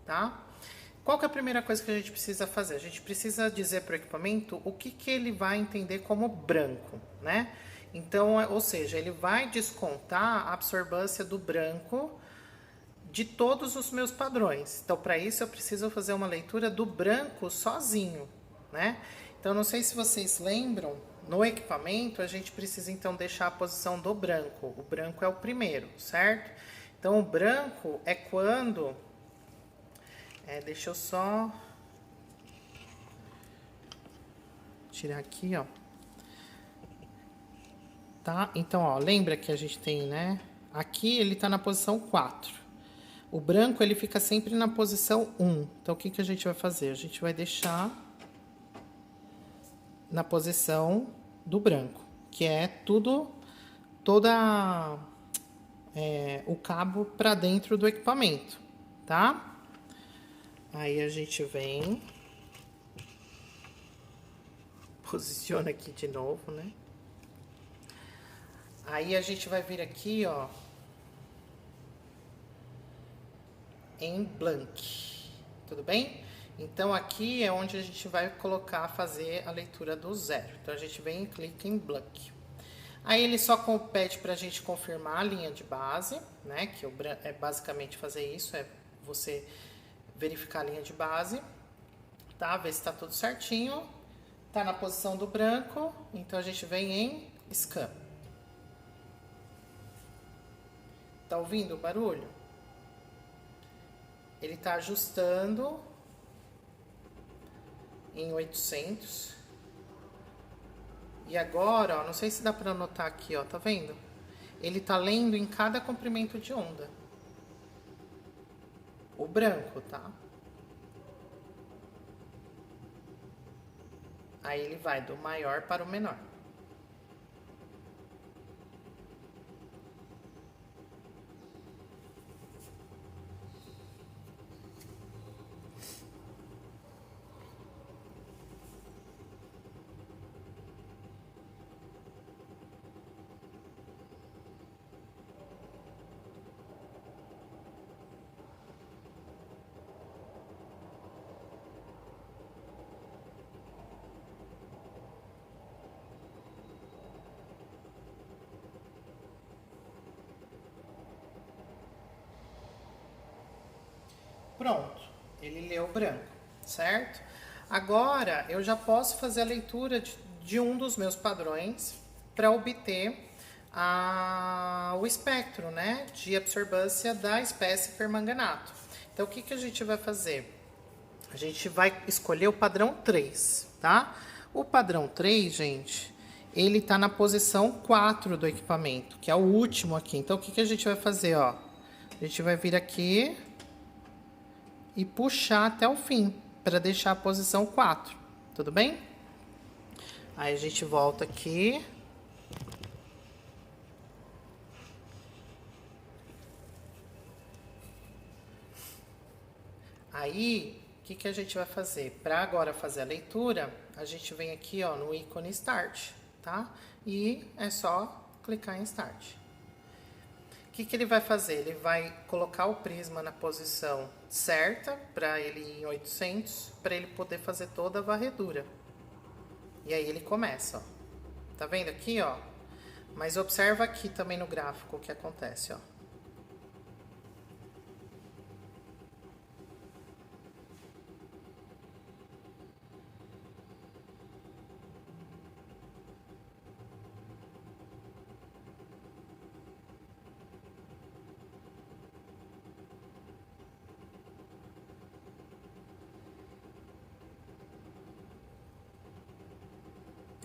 tá? Qual que é a primeira coisa que a gente precisa fazer? A gente precisa dizer para o equipamento o que ele vai entender como branco, né? Então, ou seja, ele vai descontar a absorbância do branco de todos os meus padrões. Então, para isso, eu preciso fazer uma leitura do branco sozinho, né? Então, não sei se vocês lembram, no equipamento, a gente precisa, então, deixar a posição do branco. O branco é o primeiro, certo? Então, o branco é quando... deixa eu só... tirar aqui, ó. Tá? Então, ó, lembra que a gente tem, né? Aqui ele tá na posição 4. O branco, ele fica sempre na posição 1. Então, o que a gente vai fazer? A gente vai deixar na posição do branco, que é o cabo para dentro do equipamento, tá? Aí, a gente vem, posiciona aqui de novo, né? Aí, a gente vai vir aqui, ó, em blank, tudo bem? Então, aqui é onde a gente vai fazer a leitura do zero. Então, a gente vem e clica em blank. Aí, ele só pede para a gente confirmar a linha de base, né? Que é basicamente fazer isso, é você verificar a linha de base, tá? Ver se tá tudo certinho. Tá na posição do branco, então a gente vem em scan. Tá ouvindo o barulho? Ele tá ajustando em 800. E agora, ó, não sei se dá para notar aqui, ó, tá vendo? Ele tá lendo em cada comprimento de onda. O branco, tá? Aí ele vai do maior para o menor. Pronto, ele leu branco, certo? Agora, eu já posso fazer a leitura de um dos meus padrões para obter o espectro, né, de absorbância da espécie permanganato. Então, o que, que a gente vai fazer? A gente vai escolher o padrão 3, tá? O padrão 3, gente, ele tá na posição 4 do equipamento, que é o último aqui. Então, o que, que a gente vai fazer, ó? A gente vai vir aqui e puxar até o fim, para deixar a posição 4, tudo bem? Aí a gente volta aqui. Aí, o que, que a gente vai fazer? Para agora fazer a leitura, a gente vem aqui, ó, no ícone Start, tá? E é só clicar em Start. O que, que ele vai fazer? Ele vai colocar o prisma na posição certa, para ele ir em 800, para ele poder fazer toda a varredura. E aí ele começa, ó. Tá vendo aqui, ó? Mas observa aqui também no gráfico o que acontece, ó.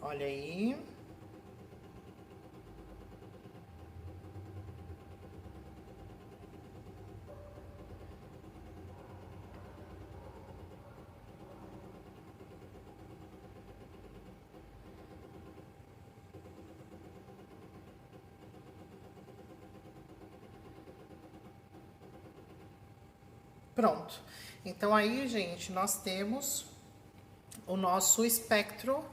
Olha aí. Pronto. Então aí, gente, nós temos o nosso espectro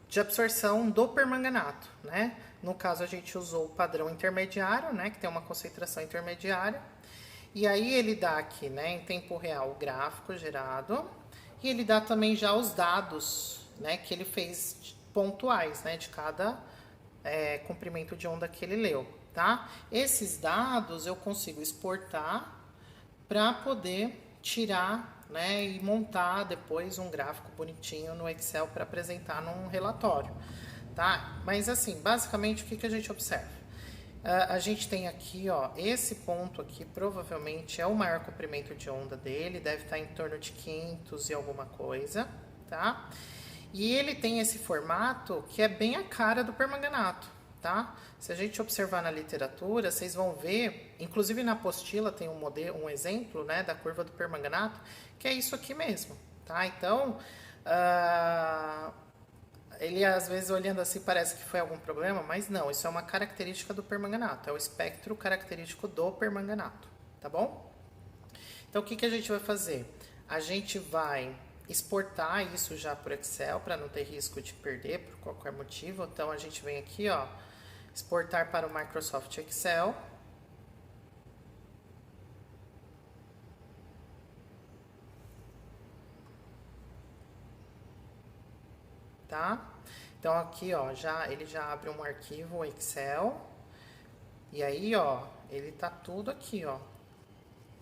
de absorção do permanganato, né? No caso, a gente usou o padrão intermediário, né? Que tem uma concentração intermediária. E aí ele dá aqui, né, em tempo real, o gráfico gerado. E ele dá também já os dados, né, que ele fez pontuais, né, de cada comprimento de onda que ele leu, tá? Esses dados eu consigo exportar para poder tirar, né, e montar depois um gráfico bonitinho no Excel para apresentar num relatório, tá? Mas assim, basicamente o que, que a gente observa? A gente tem aqui, ó, esse ponto aqui provavelmente é o maior comprimento de onda dele, deve estar em torno de 500 e alguma coisa, tá? E ele tem esse formato que é bem a cara do permanganato, tá? Se a gente observar na literatura, vocês vão ver, inclusive na apostila tem um exemplo, né, da curva do permanganato, que é isso aqui mesmo, tá? Então, ele às vezes olhando assim parece que foi algum problema, mas não, isso é uma característica do permanganato, é o espectro característico do permanganato, tá bom? Então, o que, que a gente vai fazer? A gente vai exportar isso já para o Excel, para não ter risco de perder por qualquer motivo. Então, a gente vem aqui, ó, exportar para o Microsoft Excel. Tá? Então, aqui, ó, ele já abre um arquivo Excel. E aí, ó, ele tá tudo aqui, ó.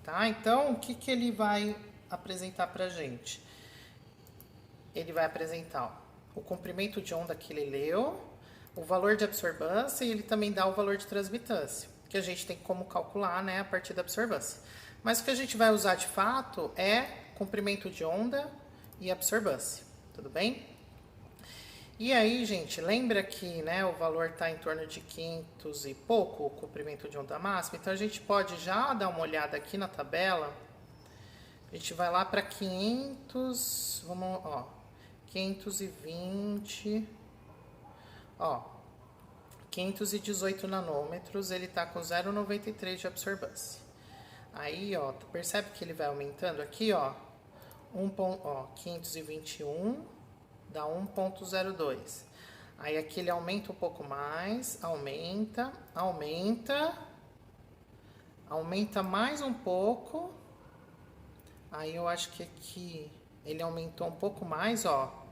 Tá? Então, o que, que ele vai apresentar pra gente? Ele vai apresentar, ó, o comprimento de onda que ele leu, o valor de absorbância e ele também dá o valor de transmitância, que a gente tem como calcular, né, a partir da absorbância. Mas o que a gente vai usar de fato é comprimento de onda e absorbância, tudo bem? E aí, gente, lembra que, né, o valor está em torno de 500 e pouco, o comprimento de onda máxima? Então, a gente pode já dar uma olhada aqui na tabela. A gente vai lá para 500, vamos, ó, 520, ó, 518 nanômetros, ele tá com 0,93 de absorbância. Aí, ó, percebe que ele vai aumentando aqui, ó, 521 dá 1,02. Aí aqui ele aumenta um pouco mais, aumenta mais um pouco. Aí eu acho que aqui ele aumentou um pouco mais, ó.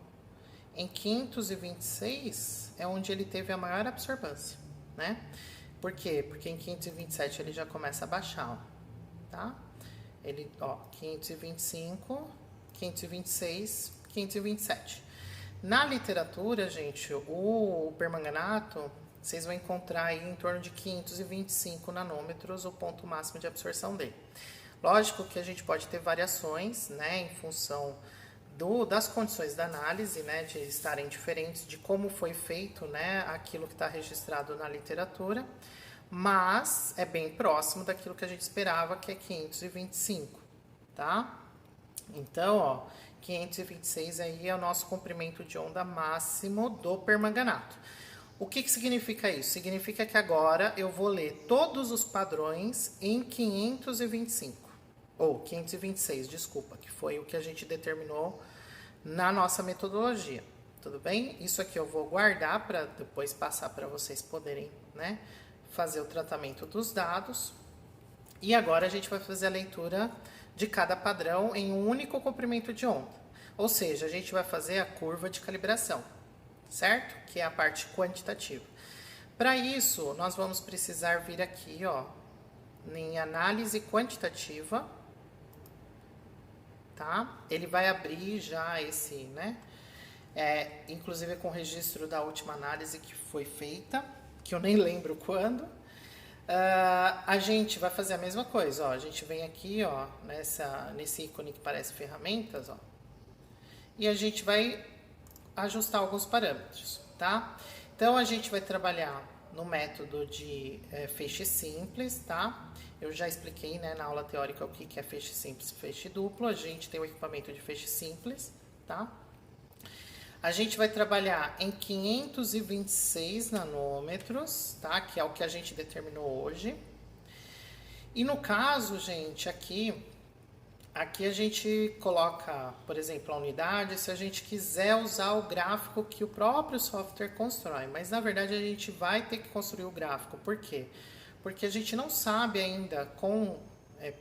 Em 526 é onde ele teve a maior absorbância, né? Por quê? Porque em 527 ele já começa a baixar, ó, tá? Ele, ó, 525, 526, 527. Na literatura, gente, o permanganato, vocês vão encontrar aí em torno de 525 nanômetros o ponto máximo de absorção dele. Lógico que a gente pode ter variações, né, em função das condições da análise, né, de estarem diferentes, de como foi feito, né, aquilo que está registrado na literatura, mas é bem próximo daquilo que a gente esperava, que é 525, tá? Então, ó, 526 aí é o nosso comprimento de onda máximo do permanganato. O que significa isso? Significa que agora eu vou ler todos os padrões em 525, ou 526, desculpa, que foi o que a gente determinou na nossa metodologia, tudo bem? Isso aqui eu vou guardar para depois passar para vocês poderem, né, fazer o tratamento dos dados. E agora a gente vai fazer a leitura de cada padrão em um único comprimento de onda. Ou seja, a gente vai fazer a curva de calibração, certo? Que é a parte quantitativa. Para isso, nós vamos precisar vir aqui, ó, em análise quantitativa, tá? Ele vai abrir já esse, né? Inclusive com o registro da última análise que foi feita, que eu nem lembro quando. A gente vai fazer a mesma coisa, ó. A gente vem aqui, ó, nesse ícone que parece ferramentas, ó. E a gente vai ajustar alguns parâmetros, tá? Então, a gente vai trabalhar no método de feixe simples, tá? Eu já expliquei, né, na aula teórica o que é feixe simples e feixe duplo. A gente tem o equipamento de feixe simples, tá? A gente vai trabalhar em 526 nanômetros, tá? Que é o que a gente determinou hoje. E no caso, gente, aqui a gente coloca, por exemplo, a unidade, se a gente quiser usar o gráfico que o próprio software constrói. Mas, na verdade, a gente vai ter que construir o gráfico. Por quê? Porque a gente não sabe ainda com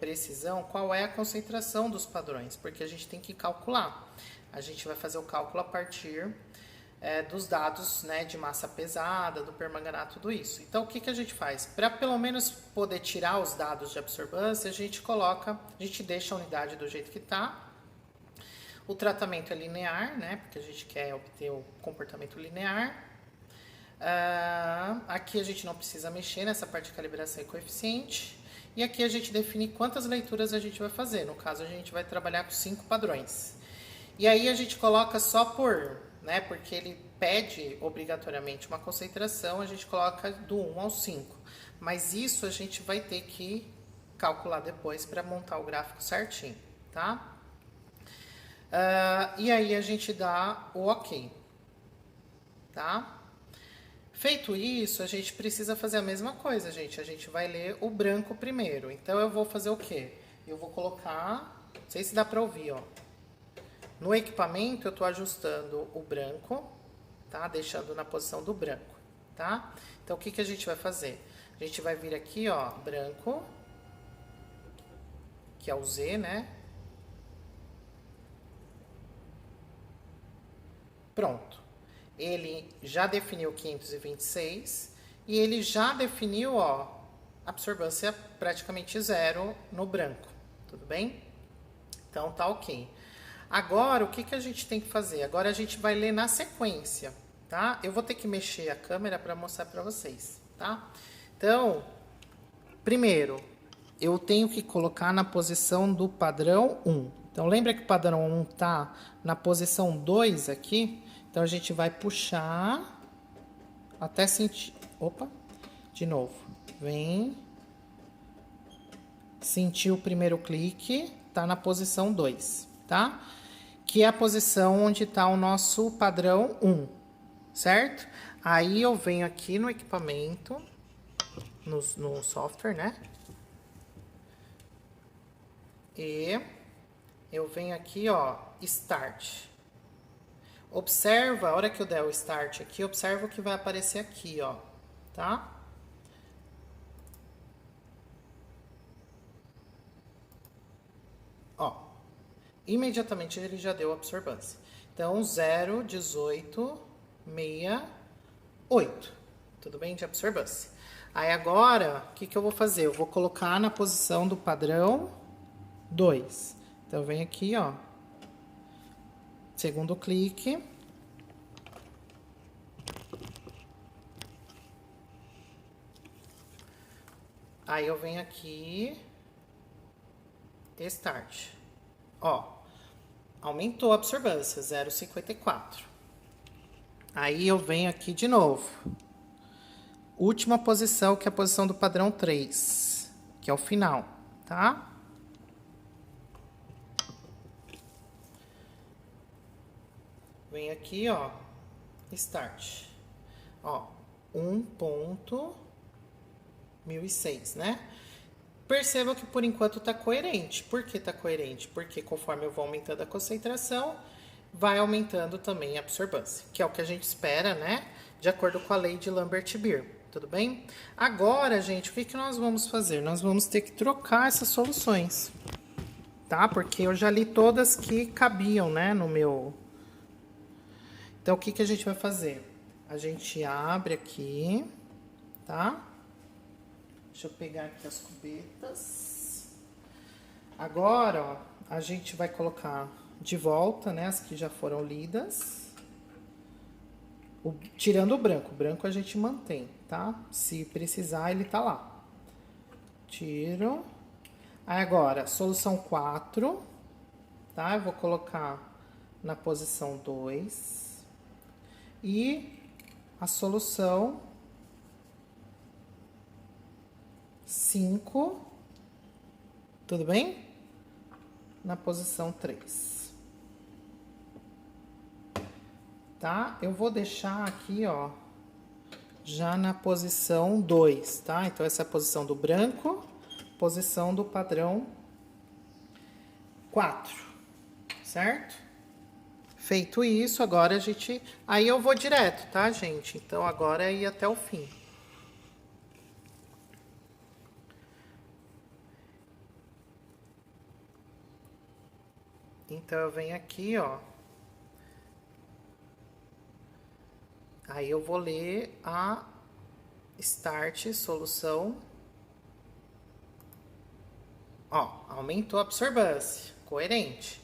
precisão qual é a concentração dos padrões, porque a gente tem que calcular. A gente vai fazer o cálculo a partir dos dados, né, de massa pesada, do permanganato, tudo isso. Então, o que a gente faz? Para pelo menos poder tirar os dados de absorbância, a gente deixa a unidade do jeito que está. O tratamento é linear, né, porque a gente quer obter o comportamento linear. Aqui a gente não precisa mexer nessa parte de calibração e coeficiente. E aqui a gente define quantas leituras a gente vai fazer. No caso, a gente vai trabalhar com 5 padrões. E aí a gente coloca só por, né, porque ele pede obrigatoriamente uma concentração, a gente coloca do 1 ao 5. Mas isso a gente vai ter que calcular depois para montar o gráfico certinho, tá? E aí a gente dá o OK, tá? Feito isso, a gente precisa fazer a mesma coisa, gente. A gente vai ler o branco primeiro. Então, eu vou fazer o quê? Eu vou colocar... Não sei se dá para ouvir, ó. No equipamento, eu estou ajustando o branco, tá? Deixando na posição do branco, tá? Então, o que a gente vai fazer? A gente vai vir aqui, ó, branco, que é o Z, né? Pronto. Ele já definiu 526 e ele já definiu, ó, absorbância praticamente zero no branco, tudo bem? Então, tá ok. Agora, o que a gente tem que fazer? Agora a gente vai ler na sequência, tá? Eu vou ter que mexer a câmera para mostrar para vocês, tá? Então, primeiro, eu tenho que colocar na posição do padrão 1. Então, lembra que o padrão 1 tá na posição 2 aqui? Então, a gente vai puxar até sentir... Opa! De novo. Vem. Sentir o primeiro clique, tá na posição 2, tá? Que é a posição onde está o nosso padrão 1, certo? Aí eu venho aqui no equipamento, no software, né? E eu venho aqui, ó, Start. Observa, a hora que eu der o Start aqui, observa o que vai aparecer aqui, ó, tá? Ó. Imediatamente ele já deu a absorbância. Então, 0, 18, 68. Tudo bem? De absorbância. Aí agora, o que eu vou fazer? Eu vou colocar na posição do padrão 2. Então, vem aqui, ó. Segundo clique. Aí, eu venho aqui. Start. Ó. Aumentou a absorvância, 0,54. Aí, eu venho aqui de novo. Última posição, que é a posição do padrão 3, que é o final, tá? Vem aqui, ó, Start. Ó, 1.1006, né? Perceba que por enquanto tá coerente. Por que tá coerente? Porque conforme eu vou aumentando a concentração, vai aumentando também a absorvância, que é o que a gente espera, né? De acordo com a lei de Lambert-Beer. Tudo bem? Agora, gente, o que nós vamos fazer? Nós vamos ter que trocar essas soluções, tá? Porque eu já li todas que cabiam, né, no meu... Então, o que a gente vai fazer? A gente abre aqui, tá? Deixa eu pegar aqui as cubetas. Agora, ó, a gente vai colocar de volta, né, as que já foram lidas. Tirando o branco a gente mantém, tá? Se precisar, ele tá lá. Tiro. Aí agora, solução 4, tá? Eu vou colocar na posição 2. E a solução 5, tudo bem? Na posição 3. Tá? Eu vou deixar aqui, ó, já na posição 2, tá? Então, essa é a posição do branco, posição do padrão 4, certo? Feito isso, agora a gente... Aí eu vou direto, tá, gente? Então, agora é ir até o fim. Então, eu venho aqui, ó. Aí, eu vou ler a Start, solução. Ó, aumentou a absorvância, coerente.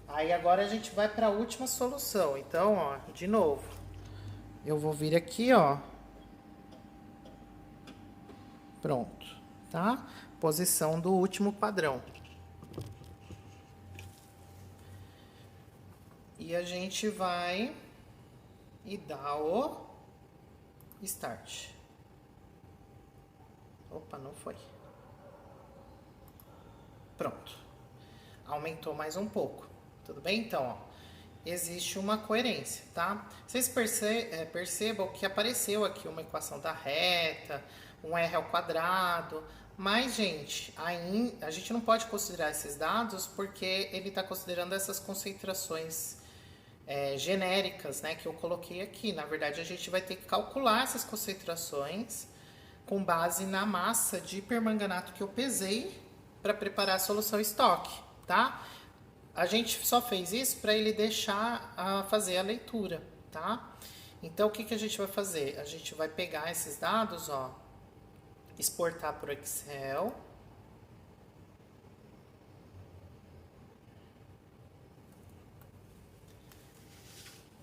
Aí, agora a gente vai para a última solução. Então, ó, de novo. Eu vou vir aqui, ó. Pronto, tá? Posição do último padrão. E a gente vai... e dá o Start. Opa, não foi. Pronto. Aumentou mais um pouco. Tudo bem? Então, ó, existe uma coerência, tá? Vocês percebam que apareceu aqui uma equação da reta, um R ao quadrado, mas, gente, a gente não pode considerar esses dados porque ele está considerando essas concentrações genéricas, né, que eu coloquei aqui. Na verdade, a gente vai ter que calcular essas concentrações com base na massa de permanganato que eu pesei para preparar a solução estoque, tá? A gente só fez isso para ele deixar fazer a leitura, tá? Então, o que a gente vai fazer? A gente vai pegar esses dados, ó, exportar para o Excel.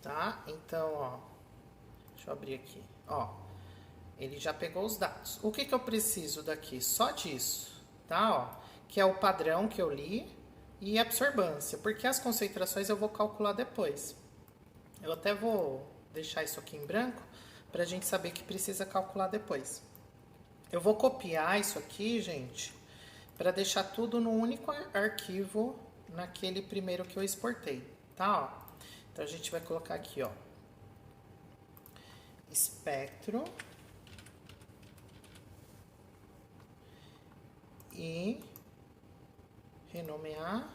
Tá? Então, ó, deixa eu abrir aqui, ó, ele já pegou os dados. O que eu preciso daqui? Só disso, tá? Ó, que é o padrão que eu li e a absorvância, porque as concentrações eu vou calcular depois. Eu até vou deixar isso aqui em branco para a gente saber que precisa calcular depois. Eu vou copiar isso aqui, gente, para deixar tudo no único arquivo naquele primeiro que eu exportei, tá? Ó. Então, a gente vai colocar aqui, ó, espectro e renomear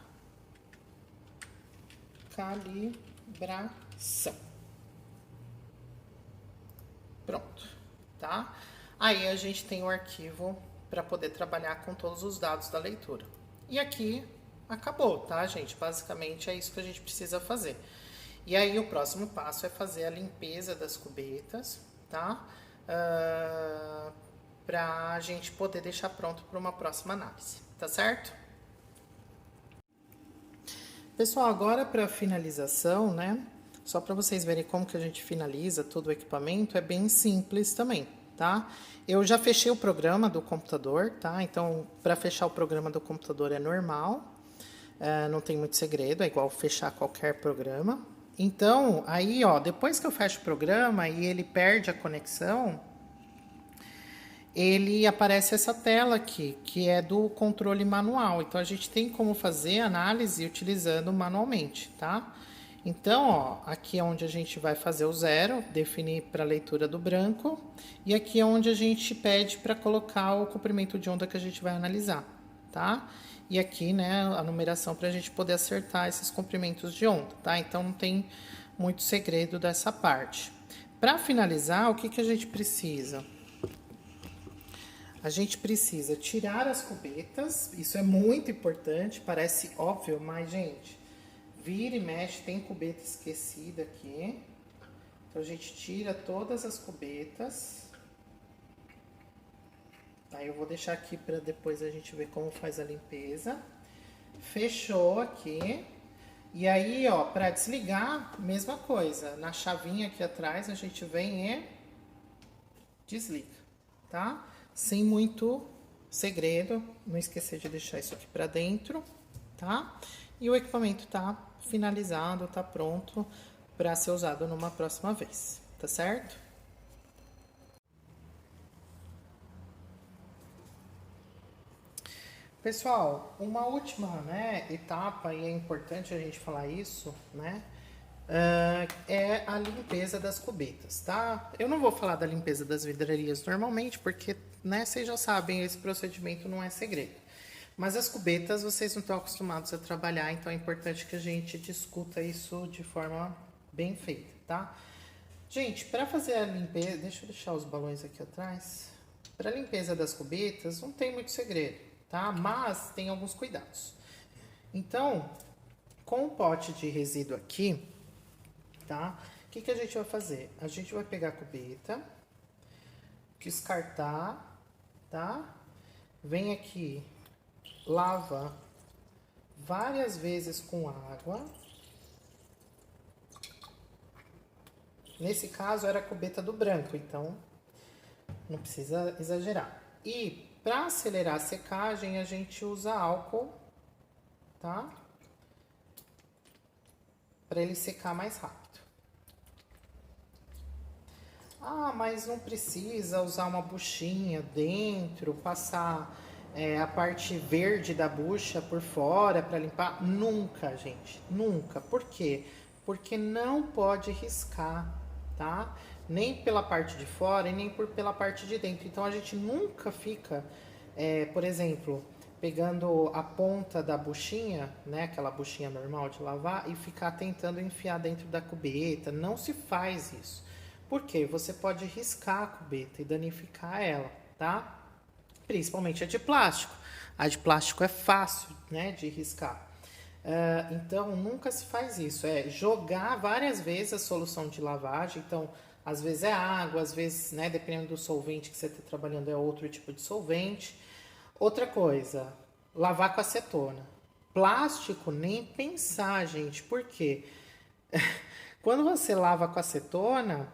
calibração. Pronto, tá? Aí, a gente tem o arquivo para poder trabalhar com todos os dados da leitura. E aqui, acabou, tá, gente? Basicamente, é isso que a gente precisa fazer. E aí, o próximo passo é fazer a limpeza das cubetas, tá? Pra gente poder deixar pronto para uma próxima análise, tá certo? Pessoal, agora para finalização, né? Só para vocês verem como que a gente finaliza todo o equipamento, é bem simples também, tá? Eu já fechei o programa do computador, tá? Então, para fechar o programa do computador é normal, não tem muito segredo, é igual fechar qualquer programa. Então, aí, ó, depois que eu fecho o programa e ele perde a conexão, ele aparece essa tela aqui, que é do controle manual. Então, a gente tem como fazer análise utilizando manualmente, tá? Então, ó, aqui é onde a gente vai fazer o zero, definir para a leitura do branco, e aqui é onde a gente pede para colocar o comprimento de onda que a gente vai analisar, tá? E aqui, né, a numeração para a gente poder acertar esses comprimentos de onda, tá? Então, não tem muito segredo dessa parte. Para finalizar, o que que a gente precisa? A gente precisa tirar as cubetas, isso é muito importante, parece óbvio, mas, gente, vira e mexe, tem cubeta esquecida aqui. Então, a gente tira todas as cubetas. Aí, eu vou deixar aqui para depois a gente ver como faz a limpeza. Fechou aqui. E aí, ó, para desligar, mesma coisa. Na chavinha aqui atrás, a gente vem e desliga, tá? Sem muito segredo, não esquecer de deixar isso aqui para dentro, tá? E o equipamento tá finalizado, tá pronto para ser usado numa próxima vez, tá certo? Pessoal, uma última, né, etapa, e é importante a gente falar isso, né? É a limpeza das cubetas, tá? Eu não vou falar da limpeza das vidrarias normalmente, porque, né, vocês já sabem, esse procedimento não é segredo. Mas as cubetas vocês não estão acostumados a trabalhar, então é importante que a gente discuta isso de forma bem feita, tá? Gente, para fazer a limpeza, deixa eu deixar os balões aqui atrás. Para a limpeza das cubetas não tem muito segredo, tá? Mas tem alguns cuidados. Então, com o pote de resíduo aqui, tá? O que que a gente vai fazer? A gente vai pegar a cubeta, descartar, tá? Vem aqui, lava várias vezes com água. Nesse caso era a cubeta do branco, então não precisa exagerar. E para acelerar a secagem, a gente usa álcool, tá? Para ele secar mais rápido. Ah, mas não precisa usar uma buchinha dentro, passar a parte verde da bucha por fora para limpar? Nunca, gente, nunca. Por quê? Porque não pode riscar, tá? Nem pela parte de fora e nem pela parte de dentro. Então, a gente nunca fica, por exemplo, pegando a ponta da buchinha, né, aquela buchinha normal de lavar, e ficar tentando enfiar dentro da cubeta. Não se faz isso. Por quê? Você pode riscar a cubeta e danificar ela, tá? Principalmente a de plástico. A de plástico é fácil, né, de riscar. Então, nunca se faz isso. É jogar várias vezes a solução de lavagem. Então, às vezes é água, às vezes, né, dependendo do solvente que você está trabalhando, é outro tipo de solvente. Outra coisa, lavar com acetona. Plástico, nem pensar, gente. Por quê? Quando você lava com acetona,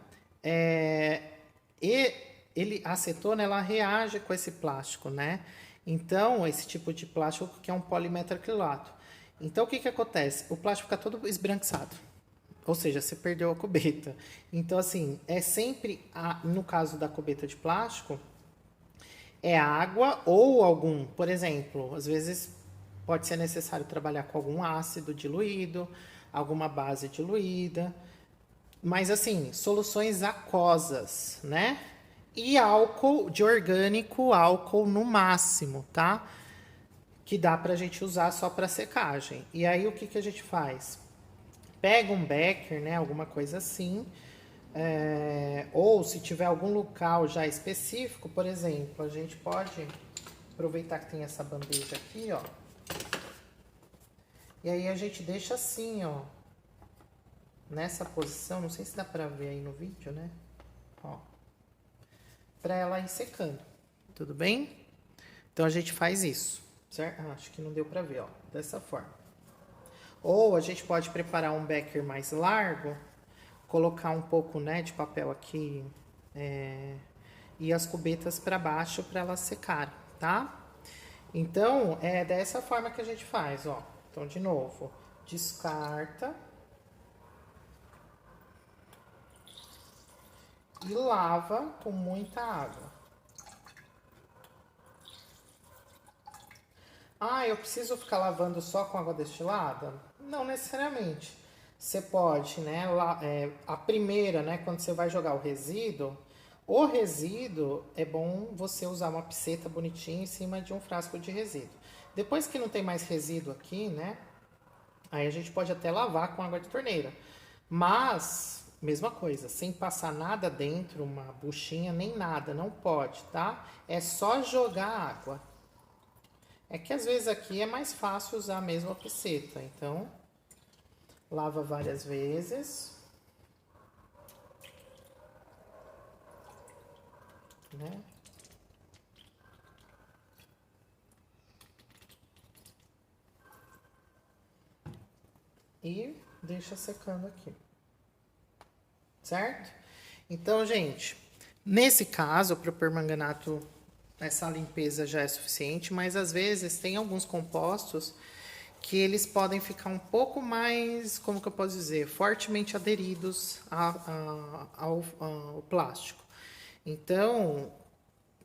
a acetona, ela reage com esse plástico, né? Então, esse tipo de plástico que é um polimetacrilato. Então, o que que acontece? O plástico fica todo esbranquiçado. Ou seja, você perdeu a cubeta. Então, assim, é sempre, no caso da cubeta de plástico, é água ou algum, por exemplo, às vezes pode ser necessário trabalhar com algum ácido diluído, alguma base diluída. Mas assim, soluções aquosas, né? E álcool de orgânico, álcool no máximo, tá? Que dá pra gente usar só para secagem. E aí o que que a gente faz? Pega um becker, né? Alguma coisa assim. Ou se tiver algum local já específico, por exemplo, a gente pode aproveitar que tem essa bandeja aqui, ó. E aí a gente deixa assim, ó. Nessa posição, não sei se dá pra ver aí no vídeo, né? Ó. Pra ela ir secando, tudo bem? Então a gente faz isso, certo? Acho que não deu pra ver, ó. Dessa forma. Ou a gente pode preparar um becker mais largo, colocar um pouco, né, de papel aqui e as cubetas para baixo para elas secarem, tá? Então, é dessa forma que a gente faz, ó. Então, de novo, descarta e lava com muita água. Ah, eu preciso ficar lavando só com água destilada? Não necessariamente. Você pode, né? A primeira, né? Quando você vai jogar o resíduo é bom você usar uma piceta bonitinha em cima de um frasco de resíduo. Depois que não tem mais resíduo aqui, né? Aí a gente pode até lavar com água de torneira. Mas, mesma coisa, sem passar nada dentro, uma buchinha, nem nada, não pode, tá? É só jogar água. É que às vezes aqui é mais fácil usar mesmo a piceta, então lava várias vezes, né? E deixa secando aqui, certo? Então, gente, nesse caso, para o permanganato, essa limpeza já é suficiente, mas às vezes tem alguns compostos que eles podem ficar um pouco mais, como que eu posso dizer, fortemente aderidos ao plástico. Então,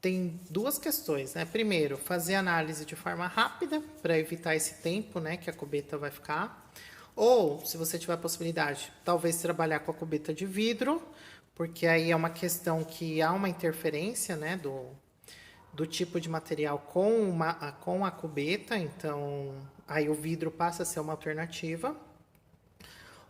tem duas questões, né? Primeiro, fazer análise de forma rápida para evitar esse tempo, né, que a cubeta vai ficar. Ou, se você tiver a possibilidade, talvez trabalhar com a cubeta de vidro, porque aí é uma questão que há uma interferência, né, do tipo de material com a cubeta, então aí o vidro passa a ser uma alternativa.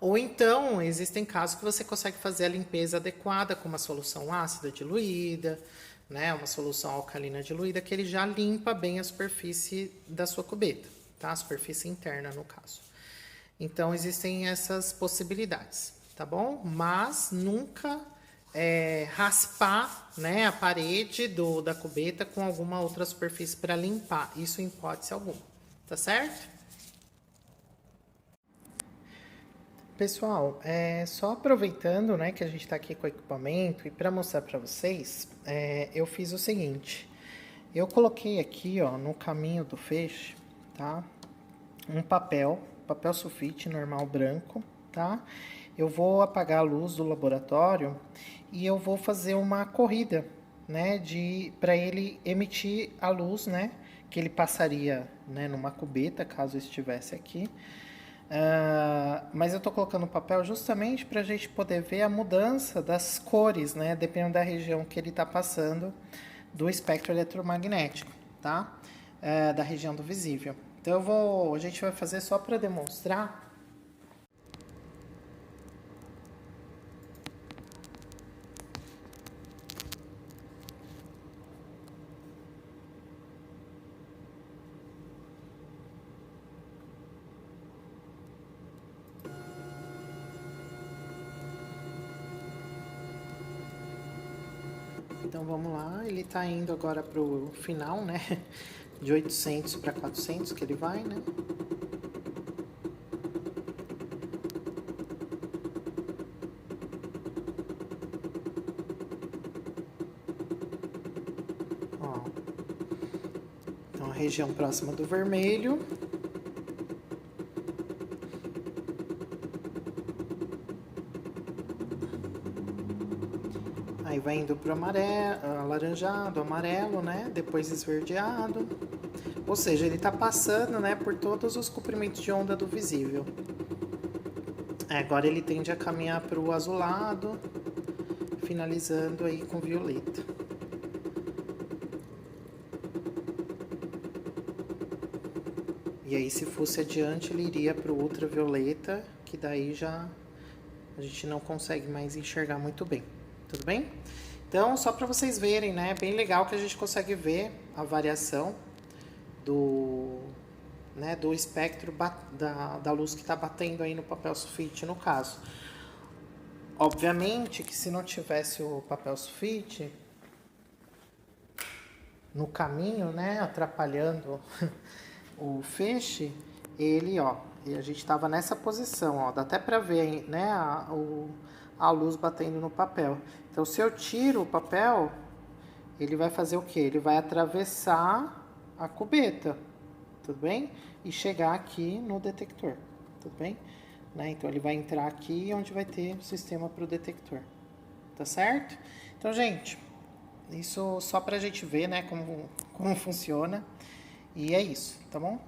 Ou então, existem casos que você consegue fazer a limpeza adequada com uma solução ácida diluída, né, uma solução alcalina diluída, que ele já limpa bem a superfície da sua cubeta, tá? A superfície interna, no caso. Então, existem essas possibilidades, tá bom? Mas nunca raspar, né, a parede da cubeta com alguma outra superfície para limpar. Isso em hipótese alguma, tá certo? Pessoal, só aproveitando, né, que a gente está aqui com o equipamento e para mostrar para vocês, eu fiz o seguinte. Eu coloquei aqui, ó, no caminho do feixe, tá? Um papel sulfite normal branco, tá? Eu vou apagar a luz do laboratório e eu vou fazer uma corrida, né, para ele emitir a luz, né, que ele passaria, né, numa cubeta, caso estivesse aqui. Mas eu tô colocando o papel justamente para a gente poder ver a mudança das cores, né, dependendo da região que ele está passando do espectro eletromagnético, tá? Da região do visível. Então a gente vai fazer só para demonstrar. Então vamos lá, ele está indo agora pro final, né? De 800 para 400 que ele vai, né? Ó. Então a região próxima do vermelho. Aí vai indo pro amarelo, alaranjado, amarelo, né? Depois esverdeado. Ou seja, ele tá passando, né, por todos os comprimentos de onda do visível. Agora ele tende a caminhar pro azulado, finalizando aí com violeta. E aí, se fosse adiante, ele iria pro ultravioleta, que daí já a gente não consegue mais enxergar muito bem. Tudo bem? Então, só para vocês verem, né? É bem legal que a gente consegue ver a variação do espectro da luz que está batendo aí no papel sulfite, no caso. Obviamente que se não tivesse o papel sulfite no caminho, né, atrapalhando o feixe, ele, ó, E a gente estava nessa posição, ó. Dá até pra ver, né, a luz batendo no papel. Então, se eu tiro o papel, ele vai fazer o quê? Ele vai atravessar a cubeta, tudo bem? E chegar aqui no detector, tudo bem? Né? Então, ele vai entrar aqui onde vai ter o sistema para o detector, tá certo? Então, gente, isso só pra gente ver, né, como funciona. E é isso, tá bom?